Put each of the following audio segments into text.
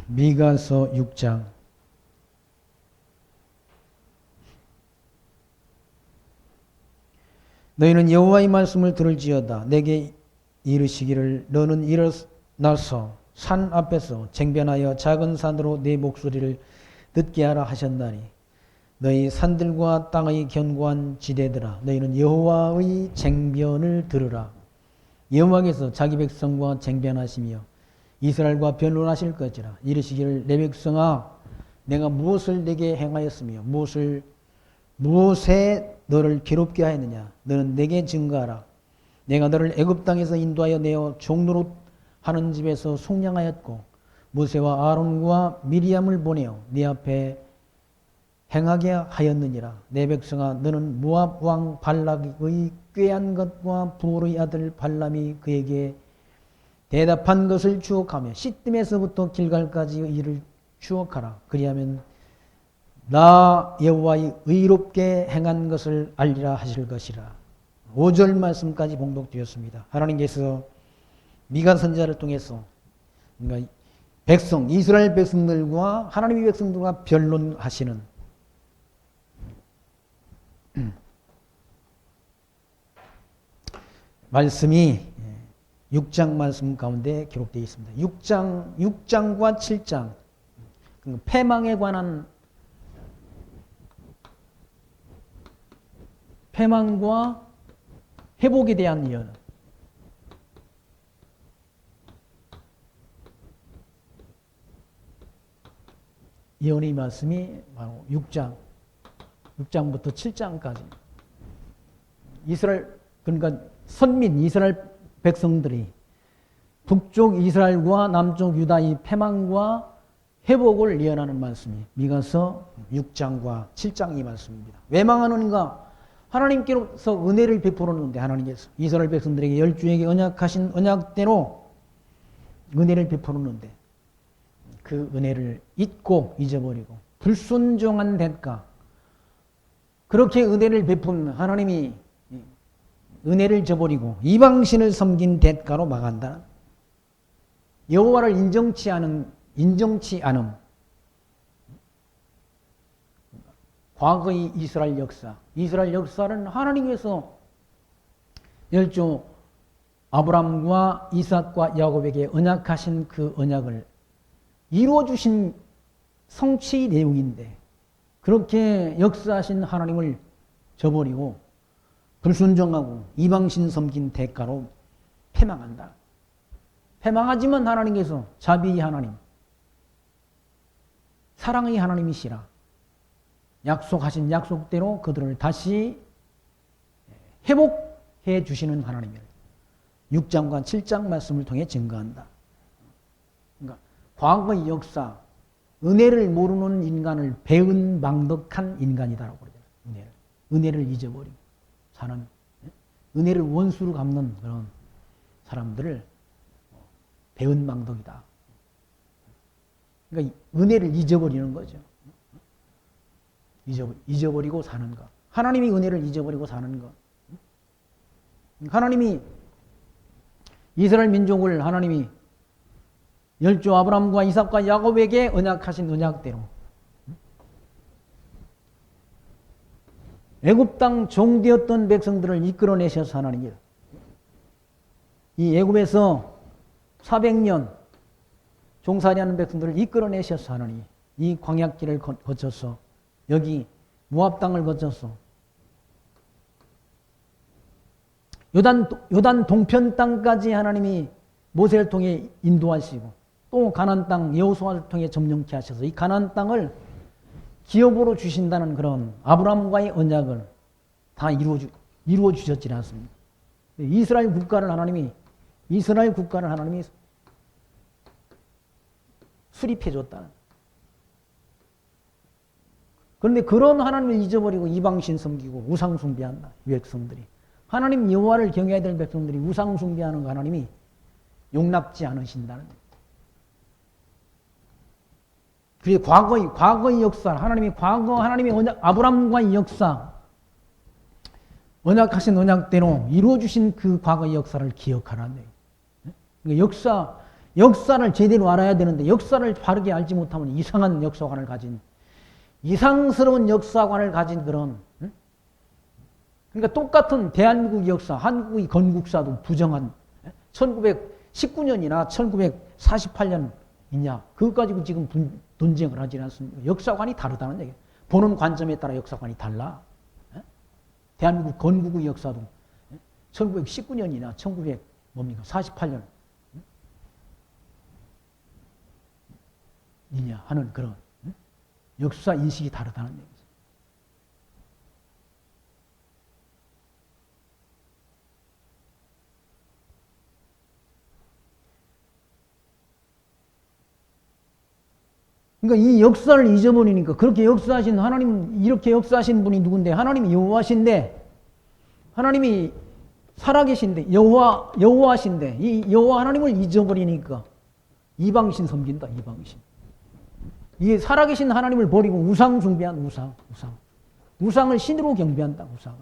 미가서 6장. 너희는 여호와의 말씀을 들을지어다. 내게 이르시기를 너는 일어나서 산 앞에서 쟁변하여 작은 산으로 내 목소리를 듣게 하라 하셨나니 너희 산들과 땅의 견고한 지대들아 너희는 여호와의 쟁변을 들으라. 여호와께서 자기 백성과 쟁변하시며 이스라엘과 변론하실 것이라. 이르시기를 내 백성아 내가 무엇을 내게 행하였으며 무엇에 너를 괴롭게 하였느냐. 너는 내게 증거하라. 내가 너를 애굽 땅에서 인도하여 내어 종노릇 하는 집에서 속량하였고 모세와 아론과 미리암을 보내어 네 앞에 행하게 하였느니라. 내 백성아 너는 모압 왕 발락의 꾀한 것과 부올의 아들 발람이 그에게 대답한 것을 추억하며 시딤에서부터 길갈까지의 일을 추억하라. 그리하면 나 여호와의 의롭게 행한 것을 알리라 하실 것이라. 5절 말씀까지 봉독되었습니다. 하나님께서 미가 선지자를 통해서 그러니까 백성, 이스라엘 백성들과 하나님의 백성들과 변론하시는 말씀이 6장 말씀 가운데 기록되어 있습니다. 6장과 7장 패망에 관한 패망과 회복에 대한 예언의 말씀이 바로 6장부터 7장까지 이스라엘 그러니까 선민 이스라엘 백성들이 북쪽 이스라엘과 남쪽 유다의 패망과 회복을 예언하는 말씀이 미가서 6장과 7장의 말씀입니다. 왜 망하는가? 하나님께서 은혜를 베풀었는데 하나님께서 이스라엘 백성들에게 열주에게 언약하신 언약대로 은혜를 베풀었는데 그 은혜를 잊고 잊어버리고 불순종한 대가 그렇게 은혜를 베푼 하나님이 은혜를 저버리고 이방신을 섬긴 대가로 망한다. 여호와를 인정치 않음 과거의 이스라엘 역사는 하나님께서 열조 아브람과 이삭과 야곱에게 언약하신 그 언약을 이루어주신 성취의 내용인데 그렇게 역사하신 하나님을 저버리고 불순종하고 이방신 섬긴 대가로 패망한다. 패망하지만 하나님께서 자비의 하나님, 사랑의 하나님이시라. 약속하신 약속대로 그들을 다시 회복해 주시는 하나님을 6장과 7장 말씀을 통해 증거한다. 그러니까 과거의 역사, 은혜를 모르는 인간을 배은망덕한 인간이다라고 그러잖아요. 은혜를 잊어버리고 사는 은혜를 원수로 갚는 그런 사람들을 배은망덕이다. 그러니까 은혜를 잊어버리는 거죠. 잊어버리고 사는 것. 하나님이 은혜를 잊어버리고 사는 것. 하나님이 이스라엘 민족을 하나님이 열조 아브람과 이삭과 야곱에게 언약하신 언약대로 애굽 땅 종되었던 백성들을 이끌어내셔서 하나님이 이 애굽에서 400년 종살이하는 백성들을 이끌어내셔서 하나님이 이 광야길을 거쳐서 여기 모압 땅을 거쳐서 요단 동편 땅까지 하나님이 모세를 통해 인도하시고 또 가나안 땅 여호수아를 통해 점령케 하셔서 이 가나안 땅을 기업으로 주신다는 그런 아브라함과의 언약을 다 이루어 주셨지 않습니까? 이스라엘 국가를 하나님이 수립해 줬다. 그런데 그런 하나님을 잊어버리고 이방신 섬기고 우상 숭배한다. 백성들이 하나님 여호와를 경외해야 될 백성들이 우상 숭배하는 거 하나님이 용납지 않으신다는 거예요. 그게 과거의 역사, 하나님의 언약, 아브라함과의 역사, 언약하신 언약대로 이루어주신 그 과거의 역사를 기억하라는 거예요. 그러니까 역사를 제대로 알아야 되는데 역사를 바르게 알지 못하면 이상한 역사관을 가진 이상스러운 역사관을 가진 그런 그러니까 똑같은 대한민국 역사, 한국의 건국사도 부정한 1919년이나 1948년 있냐 그것 가지고 지금 논쟁을 하지 않습니까? 역사관이 다르다는 얘기예요. 보는 관점에 따라 역사관이 달라. 대한민국 건국의 역사도 1919년이나 1948년 이냐 하는 그런 역사 인식이 다르다는 얘기죠. 그러니까 이 역사를 잊어버리니까 그렇게 역사하신 하나님 이렇게 역사하신 분이 누군데 하나님이 여호와신데 하나님이 살아계신데 여호와신데 이 여호와 하나님을 잊어버리니까 이방신 섬긴다. 이방신. 이게 살아계신 하나님을 버리고 우상 숭배한 우상을 신으로 경배한다. 우상을.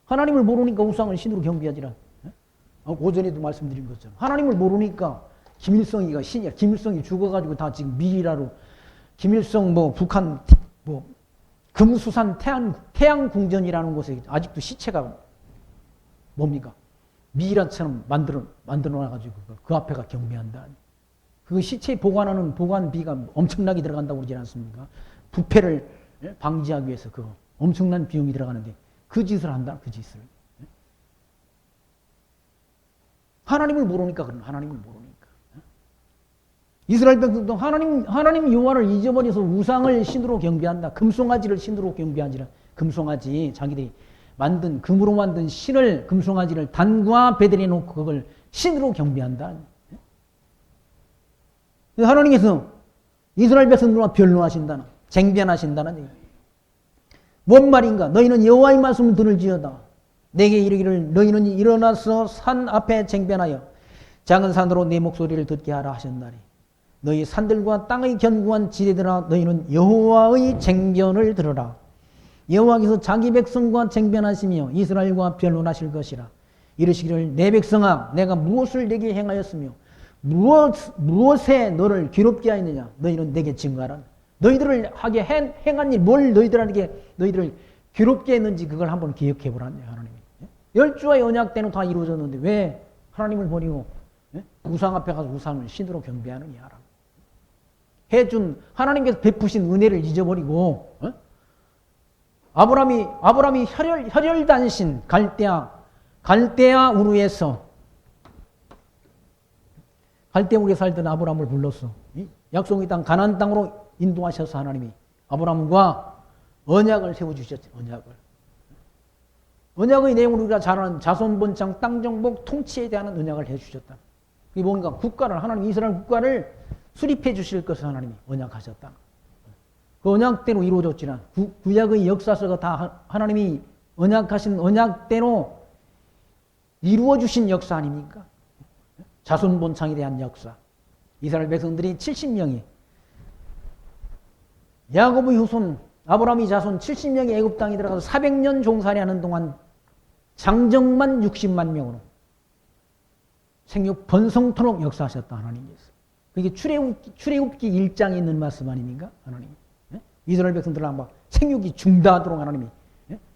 하나님을 모르니까 우상을 신으로 경배하지라. 오전에도 말씀드린 것처럼 하나님을 모르니까 김일성이가 신이야. 김일성이 죽어가지고 다 지금 미이라로 김일성 북한 금수산 태양궁전이라는 곳에 아직도 시체가 뭡니까? 미이라처럼 만들어놔가지고 그 앞에가 경배한다. 그 시체 보관비가 엄청나게 들어간다고 그러지 않습니까? 부패를 방지하기 위해서 그 엄청난 비용이 들어가는데 그 짓을 한다. 그 짓을. 하나님을 모르니까 그런 하나님을 모르니까. 이스라엘 백성도 하나님 여호와를 잊어버려서 우상을 신으로 경배한다. 금송아지를 신으로 경배하지라. 금송아지 자기들이 만든 금으로 만든 신을 금송아지를 단과 배들에 놓고 그걸 신으로 경배한다. 하나님께서 이스라엘 백성들과 변론하신다는 쟁변하신다는 얘기. 뭔 말인가? 너희는 여호와의 말씀을 들을지어다. 내게 이르기를 너희는 일어나서 산 앞에 쟁변하여 작은 산으로 내 목소리를 듣게 하라 하셨나니 너희 산들과 땅의 견고한 지대들아 너희는 여호와의 쟁변을 들으라. 여호와께서 자기 백성과 쟁변하시며 이스라엘과 변론하실 것이라. 이르시기를 내 백성아 내가 무엇을 내게 행하였으며 무엇에 너를 괴롭게 하였느냐 너희는 내게 증거하라. 너희들을 하게 행한 일 뭘 너희들을 괴롭게 했는지 그걸 한번 기억해 보라는 하나님이. 열주와의 언약 때는 다 이루어졌는데 왜 하나님을 버리고 우상 앞에 가서 우상을 신으로 경배하느냐. 해준 하나님께서 베푸신 은혜를 잊어버리고 아브라함이 혈혈단신 갈대아 우르에서 갈대아 우르에 살던 아브라함을 불렀어. 약속의 땅 가나안 땅으로 인도하셔서 하나님이 아브라함과 언약을 세워주셨지. 언약의 내용을 우리가 잘 아는 자손번창 땅정복 통치에 대한 언약을 해주셨다. 그게 뭔가 국가를 하나님 이스라엘 국가를 수립해 주실 것을 하나님이 언약하셨다. 그 언약대로 이루어졌지만 구약의 역사서가 다 하나님이 언약하신 언약대로 이루어 주신 역사 아닙니까? 자손번창에 대한 역사. 이스라엘 백성들이 70명이 야곱의 후손 아브라함의 자손 70명이 애굽 땅에 들어가서 400년 종살이 하는 동안 장정만 60만 명으로 생육 번성토록 역사하셨다 하나님께서. 그게 출애굽기 1장에 있는 말씀 아닙니까? 하나님. 이스라엘 백성들을 막 생육이 중다하도록 하나님이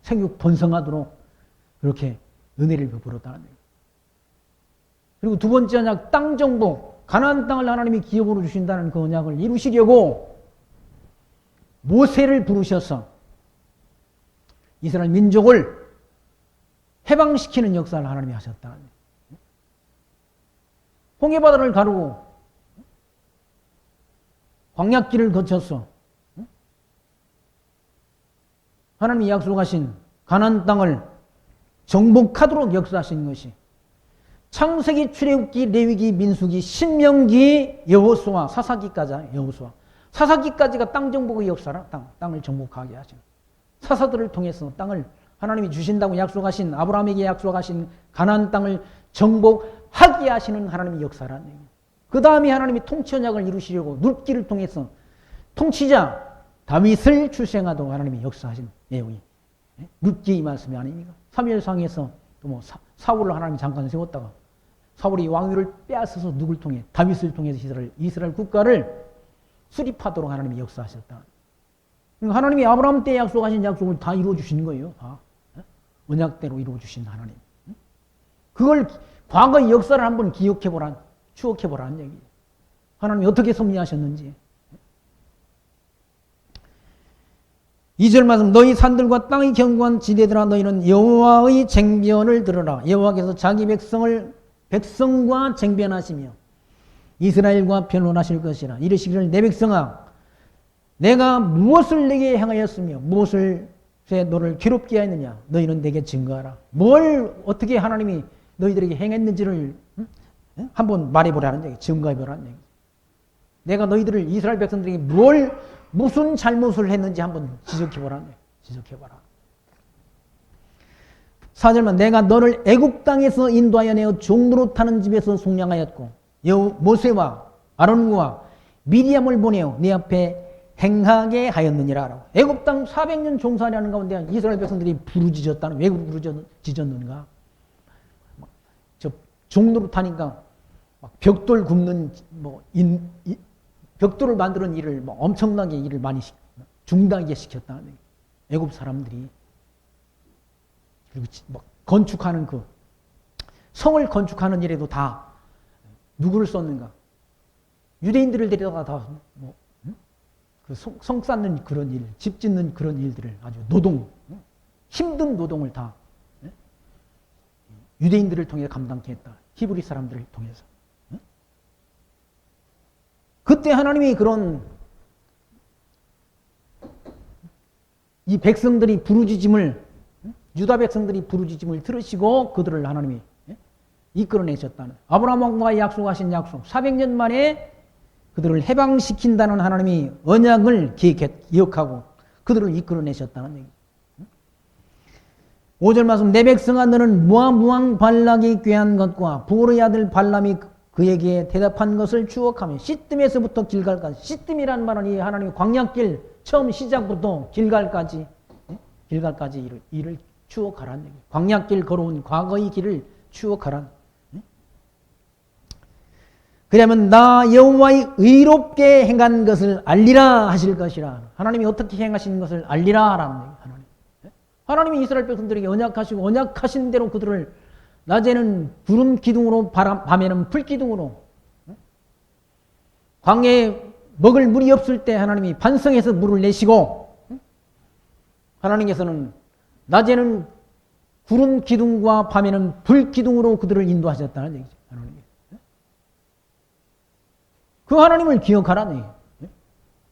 생육 번성하도록 그렇게 은혜를 베풀었다는 거예요. 그리고 두 번째 언약 땅 정복 가나안 땅을 하나님이 기업으로 주신다는 그 언약을 이루시려고 모세를 부르셔서 이스라엘 민족을 해방시키는 역사를 하나님이 하셨다는 거예요. 홍해바다를 가르고 광야길을 거쳐서 하나님이 약속하신 가나안 땅을 정복하도록 역사하신 것이 창세기, 출애굽기, 레위기, 민수기, 신명기, 여호수아, 사사기까지 사사기까지가 땅 정복의 역사라. 땅을 정복하게 하시는 사사들을 통해서 땅을 하나님이 주신다고 약속하신 아브라함에게 약속하신 가나안 땅을 정복하게 하시는 하나님의 역사라는 얘기예요. 그 다음에 하나님이 통치 언약을 이루시려고 룻기를 통해서 통치자 다윗을 출생하도록 하나님이 역사하신 내용이 룻기의 말씀이 아닙니까? 사무엘상에서 또 사울을 하나님이 잠깐 세웠다가 사울이 왕위를 빼앗아서 누굴 통해? 다윗을 통해서 이스라엘 국가를 수립하도록 하나님이 역사하셨다. 그러니까 하나님이 아브라함 때 약속하신 약속을 다 이루어주신 거예요. 다. 언약대로 이루어주신 하나님. 그걸 과거의 역사를 한번 기억해보라, 추억해보라는 얘기예요. 하나님이 어떻게 섭리하셨는지. 2절 말씀, 너희 산들과 땅의 견고한 지대들아 너희는 여호와의 쟁변을 들으라. 여호와께서 자기 백성과 쟁변하시며 이스라엘과 변론하실 것이라. 이르시기를 내 백성아 내가 무엇을 내게 행하였으며 무엇을 너를 괴롭게 하였느냐. 너희는 내게 증거하라. 뭘 어떻게 하나님이 너희들에게 행했는지를 한번 말해보라는 얘기, 증거해보라는 얘기. 내가 너희들을 이스라엘 백성들에게 무슨 잘못을 했는지 한번 지적해보라는 얘기. 지적해봐라. 4절만 내가 너를 애굽 땅에서 인도하여 내어 종로로 타는 집에서 속량하였고 모세와 아론과 미리암을 보내어 네 앞에 행하게 하였느니라. 애굽 땅 400년 종살이하는 가운데 이스라엘 백성들이 부르짖었다는. 왜 부르짖었는가? 저 종로로 타니까 막 벽돌 굽는 벽돌을 만드는 일을 엄청나게 일을 많이 중단하게 시켰다는 얘기. 애굽 사람들이. 그리고 건축하는 성을 건축하는 일에도 다 누구를 썼는가? 유대인들을 데려다가 다 성 쌓는 그런 일, 집 짓는 그런 일들을 아주 힘든 노동을 다 유대인들을 통해 감당케 했다. 히브리 사람들을 통해서. 그때 하나님이 이 백성들이 부르짖음을, 유다 백성들이 부르짖음을 들으시고 그들을 하나님이 이끌어내셨다는. 아브라함과 약속하신 약속, 400년 만에 그들을 해방시킨다는 하나님이 언약을 기억하고 그들을 이끌어내셨다는 얘기. 5절 말씀, 내 백성아 너는 무왕 발락이 꾀한 것과 부올의 아들 발람이 그에게 대답한 것을 추억하며 시뜸에서부터 길갈까지. 시뜸이란 말은 이 하나님의 광야길 처음 시작부터 길갈까지 일을 추억하라는 얘기. 광야길 걸어온 과거의 길을 추억하라. 그러면 나 여호와의 의롭게 행한 것을 알리라 하실 것이라. 하나님이 어떻게 행하신 것을 알리라 하라는 얘기. 하나님이 이스라엘 백성들에게 언약하시고 언약하신 대로 그들을 낮에는 구름 기둥으로 밤에는 불 기둥으로, 광야에 먹을 물이 없을 때 하나님이 반성해서 물을 내시고, 하나님께서는 낮에는 구름 기둥과 밤에는 불 기둥으로 그들을 인도하셨다는 얘기죠. 그 하나님을 기억하라는 얘기예요.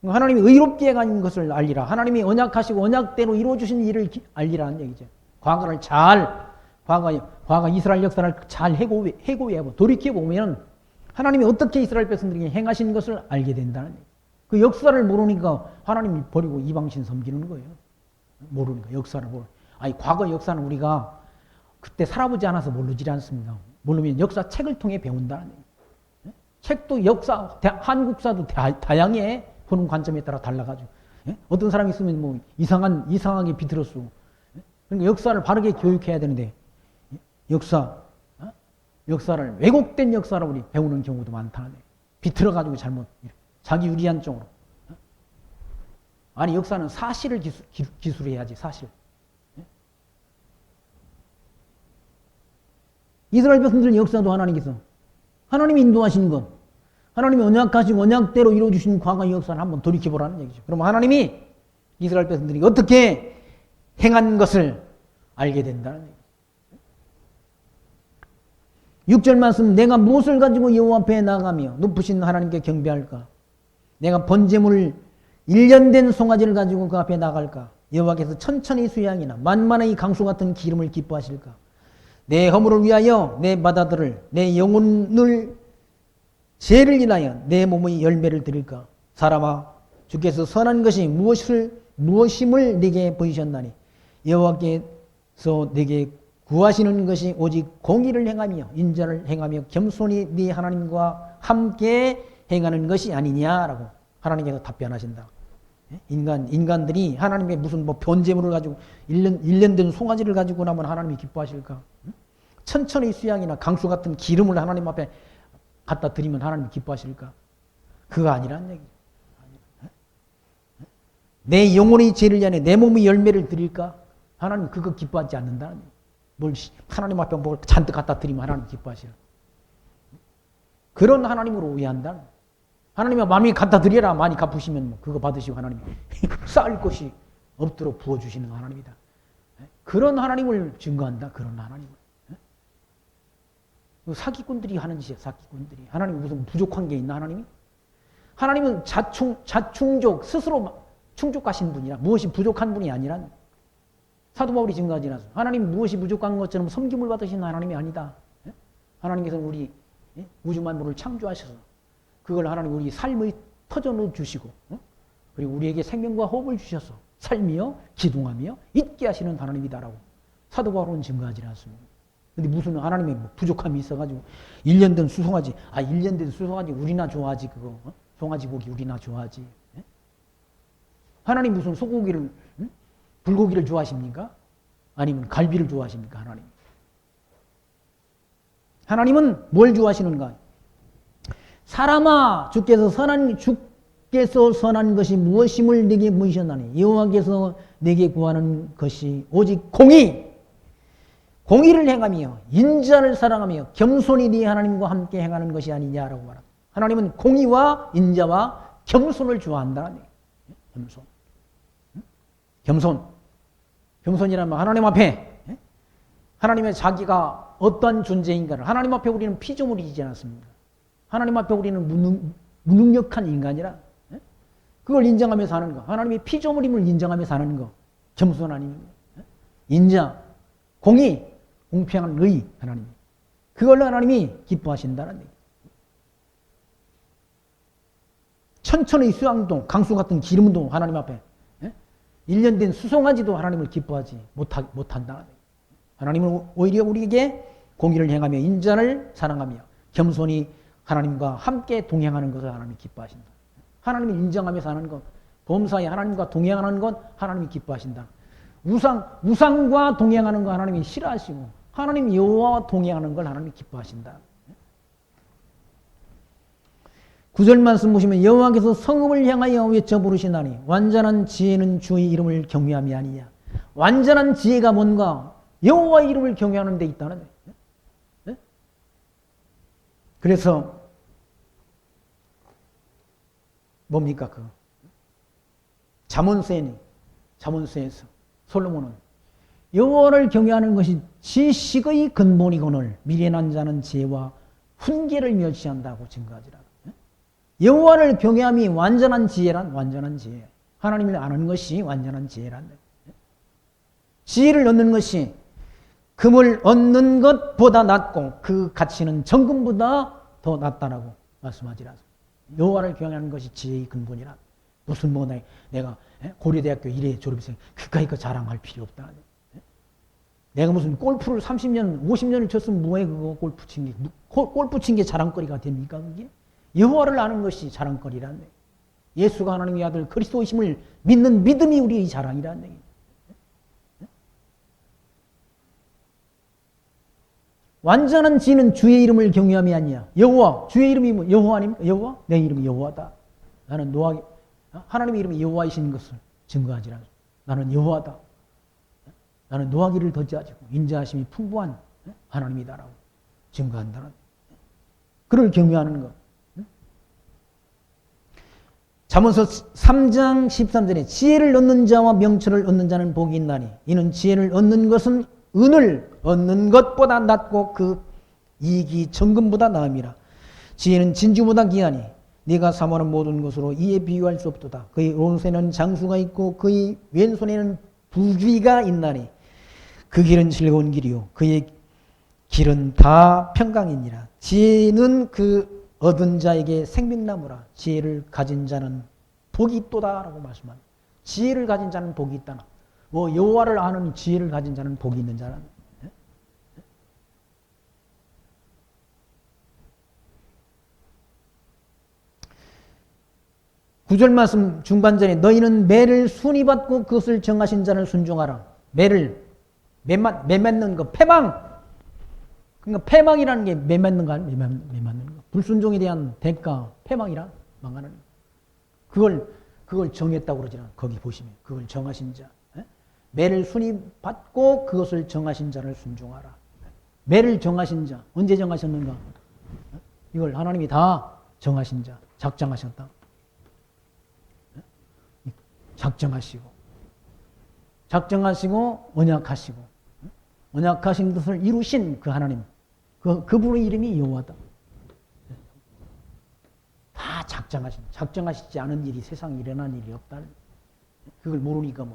하나님이 의롭게 행한 것을 알리라. 하나님이 언약하시고 언약대로 이루어주신 일을 알리라는 얘기죠. 과거 이스라엘 역사를 잘 해고해보고 돌이켜보면 하나님이 어떻게 이스라엘 백성들에게 행하신 것을 알게 된다는 얘기예요. 그 역사를 모르니까 하나님이 버리고 이방신 섬기는 거예요. 모르니까 역사를 과거 역사는 우리가 그때 살아보지 않아서 모르지 않습니다. 모르면 역사 책을 통해 배운다는 얘기예요. 책도 한국사도 다양해. 보는 관점에 따라 달라가지고. 어떤 사람이 있으면 이상하게 비틀었어. 그러니까 역사를 바르게 교육해야 되는데, 역사를, 왜곡된 역사를 우리 배우는 경우도 많다네. 비틀어가지고 잘못, 자기 유리한 쪽으로. 아니, 역사는 사실을 기술해야지, 사실. 이스라엘 백성들 역사도 하나님께서, 하나님이 인도하신 것, 하나님이 언약하시고 언약대로 이루어주신 과거의 역사를 한번 돌이켜보라는 얘기죠. 그럼 하나님이 이스라엘 백성들이 어떻게 행한 것을 알게 된다는 얘기죠. 6절 말씀, 내가 무엇을 가지고 여호와 앞에 나가며 높으신 하나님께 경배할까? 내가 번제물 1년 된 송아지를 가지고 그 앞에 나갈까? 여호와께서 천천히 수양이나 만만의 강수 같은 기름을 기뻐하실까? 내 허물을 위하여 내 바다들을, 내 영혼을 죄를 인하여 내 몸의 열매를 드릴까? 사람아, 주께서 선한 것이 무엇임을 네게 보이셨나니 여호와께서 네게 구하시는 것이 오직 공의를 행하며 인자를 행하며 겸손히 네 하나님과 함께 행하는 것이 아니냐라고 하나님께서 답변하신다. 인간들이 하나님의 무슨 번제물을 가지고 1년 된 송아지를 가지고 나면 하나님이 기뻐하실까? 천천의 수양이나 강수 같은 기름을 하나님 앞에 갖다 드리면 하나님 기뻐하실까? 그거 아니란 얘기죠. 내 영혼의 죄를 위하여 내 몸의 열매를 드릴까? 하나님 그거 기뻐하지 않는다는 얘기죠. 뭘 하나님 앞에 뭘 잔뜩 갖다 드리면 하나님 기뻐하시라. 그런 하나님으로 오해한다. 하나님이 마음이 갖다 드려라 많이 갚으시면 뭐 그거 받으시고 하나님 쌓을 것이 없도록 부어주시는 하나님이다. 그런 하나님을 증거한다. 그런 하나님을. 사기꾼들이 하는 짓이야. 사기꾼들이. 하나님이 무슨 부족한 게 있나 하나님이? 하나님은 자충족 스스로 충족하신 분이라 무엇이 부족한 분이 아니라 사도 바울이 증거하지 않았어. 하나님 무엇이 부족한 것처럼 섬김을 받으시는 하나님이 아니다. 하나님께서는 우리 우주 만물을 창조하셔서 그걸 하나님 우리 삶의 터전으로 주시고 그리고 우리에게 생명과 호흡을 주셔서 삶이요 기둥하며 있게 하시는 하나님이다라고 사도 바울은 증거하지 않았습니다. 근데 무슨 하나님의 뭐 부족함이 있어가지고 1년 된 수송아지 1년 된 수송아지 우리나 좋아하지 그거 송아지 고기 우리나 좋아하지. 하나님 무슨 소고기를 불고기를 좋아하십니까? 아니면 갈비를 좋아하십니까? 하나님은 뭘 좋아하시는가? 사람아 주께서 선한 것이 무엇임을 내게 물으셨나니 여호와께서 내게 구하는 것이 오직 공의를 행하며 인자를 사랑하며 겸손히 네 하나님과 함께 행하는 것이 아니냐라고 말합니다. 하나님은 공의와 인자와 겸손을 좋아한다는 얘기예요. 겸손이라면 하나님 앞에 하나님의 자기가 어떤 존재인가를 하나님 앞에 우리는 피조물이지 않았습니까? 하나님 앞에 우리는 무능력한 인간이라 그걸 인정하며 사는 거. 하나님의 피조물임을 인정하며 사는 거. 겸손 아닙니까? 인자, 공의, 공평한 의 하나님. 그걸로 하나님이 기뻐하신다는 얘기. 천천의 수양도 강수 같은 기름도 하나님 앞에 1년 된 수송아지도 하나님을 기뻐하지 못한다. 하나님은 오히려 우리에게 공의를 행하며 인자를 사랑하며 겸손히 하나님과 함께 동행하는 것을 하나님이 기뻐하신다. 하나님을 인정하며 사는 것, 범사에 하나님과 동행하는 것 하나님이 기뻐하신다. 우상과 동행하는 것 하나님이 싫어하시고 하나님 여호와와 동행하는 걸 하나님이 기뻐하신다. 9절 말씀 보시면 여호와께서 성읍을 향하여 외쳐 부르시나니 완전한 지혜는 주의 이름을 경외함이 아니냐. 완전한 지혜가 뭔가? 여호와의 이름을 경외하는 데 있다는 거예요. 그래서 뭡니까? 잠언서에서 솔로몬은 여호와를 경외하는 것이 지식의 근본이거늘 미련한 자는 지혜와 훈계를 멸시한다고 증거하지라. 여호와를 경외함이 완전한 지혜란 완전한 지혜. 하나님을 아는 것이 완전한 지혜란. 지혜를 얻는 것이 금을 얻는 것보다 낫고 그 가치는 정금보다 더 낫다라고 말씀하지라. 여호와를 경외하는 것이 지혜의 근본이라. 무슨 뭐 내가 고려대학교 1회 졸업생 그까이 거 자랑할 필요 없다. 내가 무슨 골프를 30년 50년을 쳤으면 뭐해 그거 골프 친 게 자랑거리가 됩니까 그게? 여호와를 아는 것이 자랑거리라는 얘기. 예수가 하나님의 아들 그리스도이심을 믿는 믿음이 우리의 자랑이라는 얘기. 완전한 지혜는 주의 이름을 경외함이 아니야. 여호와, 주의 이름이 뭐 여호와 아닙니까? 여호와? 내 이름이 여호와다. 나는 하나님의 이름이 여호와이신 것을 증거하지라. 나는 여호와다. 나는 노하기를 덧지하시고 인자하심이 풍부한 하나님이다라고 증거한다는. 그를 경외하는 것. 잠언서 3장 13절에 지혜를 얻는 자와 명철을 얻는 자는 복이 있나니 이는 지혜를 얻는 것은 은을 얻는 것보다 낫고 그 이익이 정금보다 나음이라. 지혜는 진주보다 귀하니 네가 사모하는 모든 것으로 이에 비유할 수 없도다. 그의 오른손에는 장수가 있고 그의 왼손에는 부귀가 있나니 그 길은 즐거운 길이요 그의 길은 다 평강이니라. 지혜는 그 얻은 자에게 생명나무라. 지혜를 가진 자는 복이 있도다라고 말씀합니다. 지혜를 가진 자는 복이 있다나. 뭐 여호와를 아는 지혜를 가진 자는 복이 있는 자는. 9절 말씀 중반전에 너희는 매를 순히 받고 그것을 정하신 자를 순종하라. 매 맞는 거 패망. 그러니까 패망이라는 게 매 맞는 거 아니에요? 매 맞는 거. 불순종에 대한 대가, 패망이란 망하는 거. 그걸 정했다고 그러지 않아요. 거기 보시면. 그걸 정하신 자. 매를 순위 받고 그것을 정하신 자를 순종하라. 매를 정하신 자. 언제 정하셨는가? 이걸 하나님이 다 정하신 자. 작정하셨다. 작정하시고 언약하시고 언약하신 것을 이루신 그 하나님. 그분의 이름이 여호와다. 다 작정하시지 않은 일이 세상에 일어난 일이 없다는. 그걸 모르니까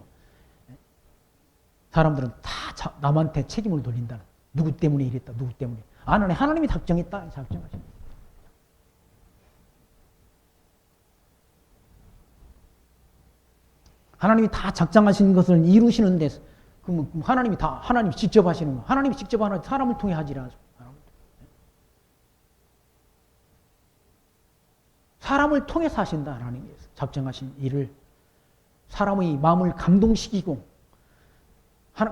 사람들은 다 남한테 책임을 돌린다는. 누구 때문에 이랬다. 누구 때문에. 하나님이 작정했다. 작정하신. 하나님이 다 작정하신 것을 이루시는 데서 그럼 하나님이 직접 하시는 거. 하나님이 직접 하나 사람을 통해 하지 않아요. 사람을 통해서 하신다. 하나님께서 작정하신 일을 사람의 마음을 감동시키고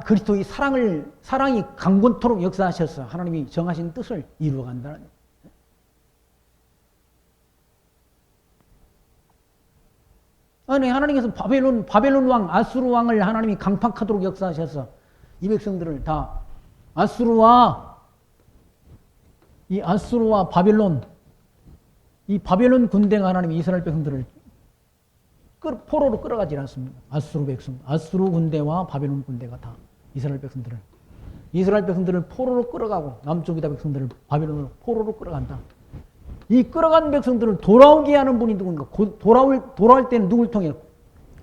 그리스도의 사랑이 강권토록 역사하셔서 하나님이 정하신 뜻을 이루어간다는. 아니 하나님께서 바벨론 왕 아수르 왕을 하나님이 강팍하도록 역사하셔서 이 백성들을 다 아수르와 바벨론 이 바벨론 군대가 하나님이 이스라엘 백성들을 포로로 끌어가지 않습니다. 아수르 군대와 바벨론 군대가 다 이스라엘 백성들을 포로로 끌어가고 남쪽 유다 백성들을 바벨론으로 포로로 끌어간다. 이 끌어간 백성들을 돌아오게 하는 분이 누군가? 돌아올 때는 누굴 통해?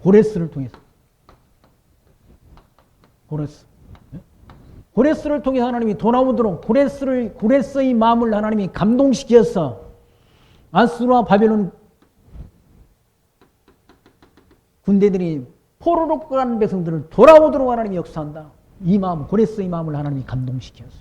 고레스를 통해서. 고레스를 통해 하나님이 돌아오도록 고레스의 마음을 하나님이 감동시켜서 아수르와 바벨론 군대들이 포로로 끌어간 백성들을 돌아오도록 하나님이 역사한다. 이 마음, 고레스의 마음을 하나님이 감동시켜서.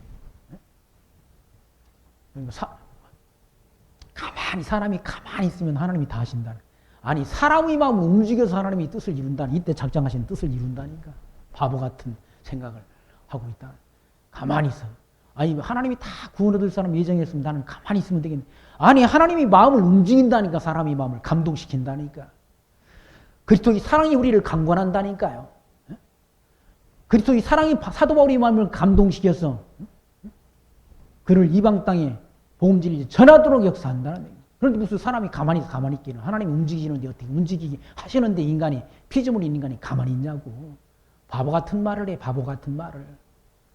사람이 가만히 있으면 하나님이 다 하신다. 아니 사람의 마음을 움직여서 하나님이 뜻을 이룬다. 이때 작정하신 뜻을 이룬다니까. 바보 같은 생각을 하고 있다. 가만히 있어. 아니 하나님이 다 구원 얻을 사람 예정했으면 나는 가만히 있으면 되겠네. 아니 하나님이 마음을 움직인다니까. 사람의 마음을 감동시킨다니까. 그리스도의 사랑이 우리를 강권한다니까요. 그리스도의 사랑이 사도 바울의 마음을 감동시켜서 그를 이방 땅에 복음진리를 전하도록 역사한다는 얘기예요. 그런데 무슨 사람이 가만히 있기는. 하나님이 움직이는데 어떻게 움직이게 하시는데 피조물 인간이 가만히 있냐고. 바보 같은 말을 해. 바보 같은 말을.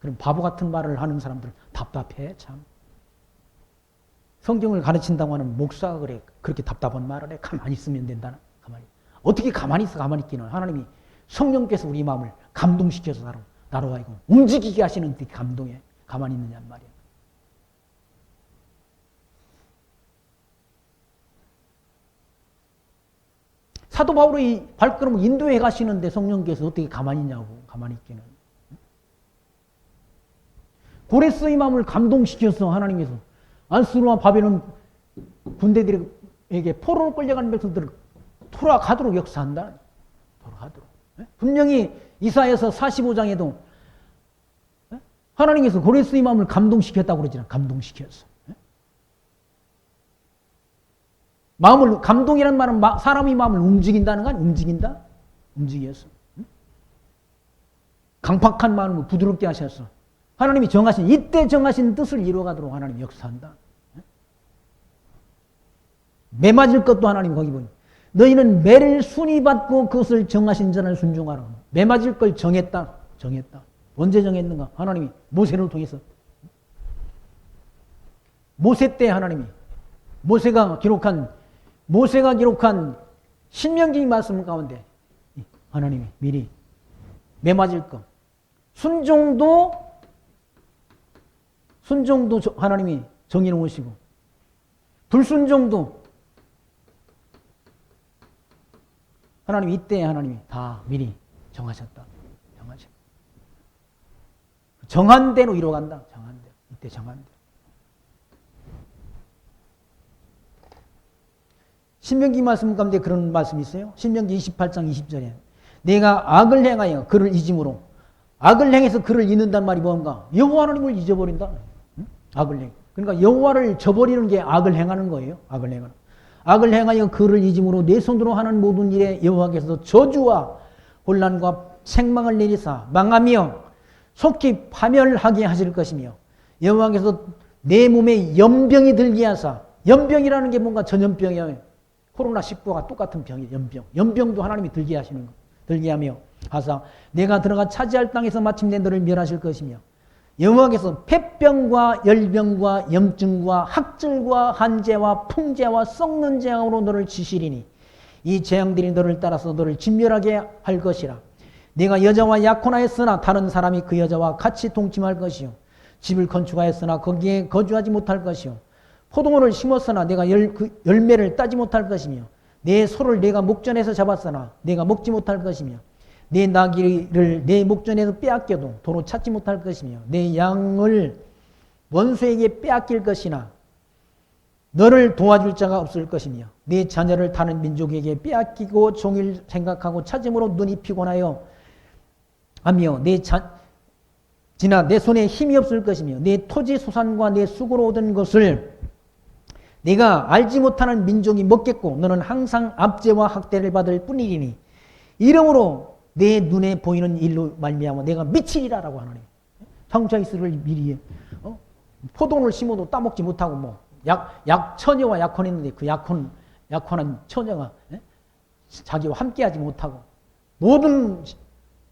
그럼 바보 같은 말을 하는 사람들 답답해 참. 성경을 가르친다고 하는 목사가 그래. 그렇게 답답한 말을 해. 가만히 있으면 된다. 가만히. 어떻게 가만히 있기는. 하나님이 성령께서 우리 마음을 감동시켜서 나로 하여금 움직이게 하시는 데 감동에 가만히 있느냔 말이야. 사도 바울의 발걸음을 인도해 가시는데 성령께서 어떻게 가만히 있냐고. 가만히 있기는. 고레스의 마음을 감동시켜서 하나님께서 아수르와 바벨론 군대들에게 포로로 끌려가는 백성들을 돌아가도록 역사한다. 돌아가도록. 분명히 이사야서 45장에도 하나님께서 고레스의 마음을 감동시켰다고 그러잖아. 감동시켰어. 감동이라는 말은 사람의 마음을 움직인다는 거 아니야? 움직였어. 강팍한 마음을 부드럽게 하셨어. 하나님이 이때 정하신 뜻을 이루어가도록 하나님 역사한다. 매 맞을 것도 하나님 거기 보니. 너희는 매를 순위 받고 그것을 정하신 자를 순종하라. 매 맞을 걸 정했다. 언제 정했는가? 하나님이 모세를 통해서. 모세 때 하나님이 모세가 기록한 신명기 말씀 가운데 하나님이 미리 매 맞을 것. 순종도 하나님이 정해 놓으시고 불순종도 하나님이 이때 하나님이 다 미리 정하셨다. 정한 대로 이루어간다. 이때 정한 대로. 신명기 말씀 가운데 그런 말씀이 있어요. 신명기 28장 20절에 내가 악을 행하여 그를 잊음으로 악을 행해서 그를 잊는단 말이 뭔가? 여호와 하나님을 잊어버린다. 악을 행. 그러니까 여호와를 저버리는 게 악을 행하는 거예요. 악을 행하는. 악을 행하여 그를 잊음으로 내 손으로 하는 모든 일에 여호와께서 저주와 혼란과 생망을 내리사 망하며 속히 파멸하게 하실 것이며 여호와께서 내 몸에 연병이 들게 하사 연병이라는 게 뭔가 전염병이에요. 코로나19가 똑같은 병이에요. 연병. 연병도 하나님이 들게 하시는 거. 들게 하며 하사 내가 들어가 차지할 땅에서 마침내 너를 멸하실 것이며 여호와께서 폐병과 열병과 염증과 학절과 한재와 풍재와 썩는 재앙으로 너를 치시리니 이 재앙들이 너를 따라서 너를 진멸하게 할 것이라. 네가 여자와 약혼하였으나 다른 사람이 그 여자와 같이 동침할 것이요 집을 건축하였으나 거기에 거주하지 못할 것이요 포도원을 심었으나 내가 그 열매를 따지 못할 것이며 내 소를 내가 목전에서 잡았으나 내가 먹지 못할 것이며 내 나귀를 내 목전에서 빼앗겨도 도로 찾지 못할 것이며 내 양을 원수에게 빼앗길 것이나 너를 도와줄 자가 없을 것이며 네 자녀를 다른 민족에게 빼앗기고 종일 생각하고 찾음으로 눈이 피곤하여 하며 내 손에 힘이 없을 것이며 내 토지 소산과 내 수고로 얻은 것을 내가 알지 못하는 민족이 먹겠고 너는 항상 압제와 학대를 받을 뿐이니 이러므로 내 눈에 보이는 일로 말미암아 내가 미치리라라고 하나님. 장차 있을 미리 포도를 심어도 따먹지 못하고 뭐 처녀와 약혼했는데 그 약혼한 처녀가 자기와 함께하지 못하고 모든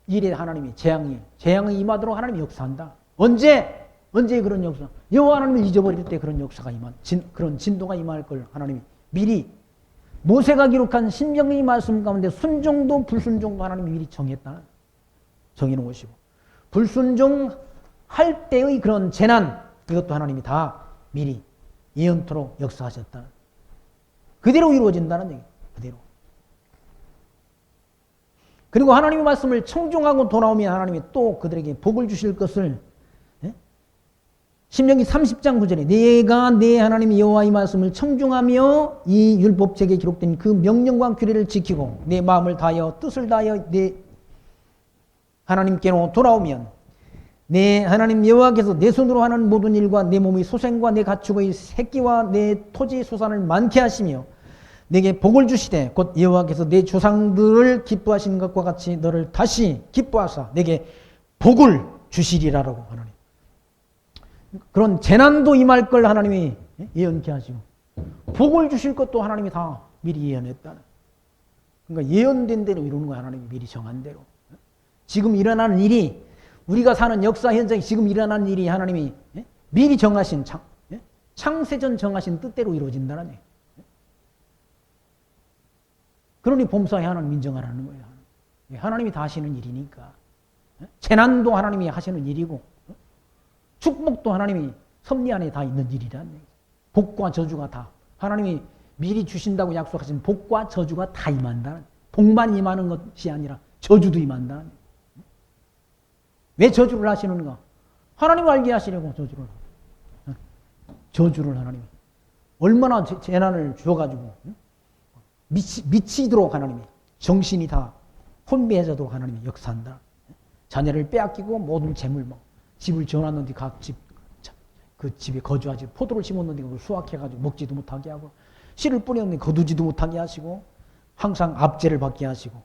일에 하나님이 재앙이 임하도록 하나님이 역사한다. 언제 그런 역사? 여호와 하나님을 잊어버릴 때 그런 역사가 그런 진도가 임할 걸 하나님이 미리 모세가 기록한 신명기 말씀 가운데 순종도 불순종도 하나님이 미리 정해놓은 것이고 불순종할 때의 그런 재난 이것도 하나님이 다 미리 예언토록 역사하셨다. 그대로 이루어진다는 얘기. 그대로. 그리고 하나님의 말씀을 청종하고 돌아오면 하나님이 또 그들에게 복을 주실 것을 신명기 30장 9절에 내가 내 하나님 여호와의 말씀을 청종하며 이 율법책에 기록된 그 명령과 규례를 지키고 내 마음을 다하여 뜻을 다하여 내 하나님께로 돌아오면 내 하나님 여호와께서 내 손으로 하는 모든 일과 내 몸의 소생과 내 가축의 새끼와 내 토지 소산을 많게 하시며 내게 복을 주시되 곧 여호와께서 내 조상들을 기뻐하시는 것과 같이 너를 다시 기뻐하사 내게 복을 주시리라라고 하나님. 그런 재난도 임할 걸 하나님이 예언케 하시고 복을 주실 것도 하나님이 다 미리 예언했다는. 그러니까 예언된 대로 이루는 거야. 하나님이 미리 정한 대로. 지금 일어나는 일이 우리가 사는 역사 현장이 지금 일어나는 일이 하나님이 미리 정하신 창세전 정하신 뜻대로 이루어진다는 얘기예요. 그러니 범사에 하나님 인정하라는 거예요. 하나님이 다 하시는 일이니까. 재난도 하나님이 하시는 일이고 축복도 하나님이 섭리 안에 다 있는 일이라는 얘기예요. 복과 저주가 다 하나님이 미리 주신다고 약속하신 복과 저주가 다 임한다는. 복만 임하는 것이 아니라 저주도 임한다는. 왜 저주를 하시는가? 하나님을 알게 하시려고 저주를 하나님이 얼마나 재난을 주어가지고 미치도록 하나님이 정신이 다 혼미해져도록 하나님이 역사한다. 자녀를 빼앗기고 모든 재물 집을 지어놨는데 그 집에 거주하지 포도를 심었는데 그걸 수확해가지고 먹지도 못하게 하고 씨를 뿌렸는데 거두지도 못하게 하시고 항상 압제를 받게 하시고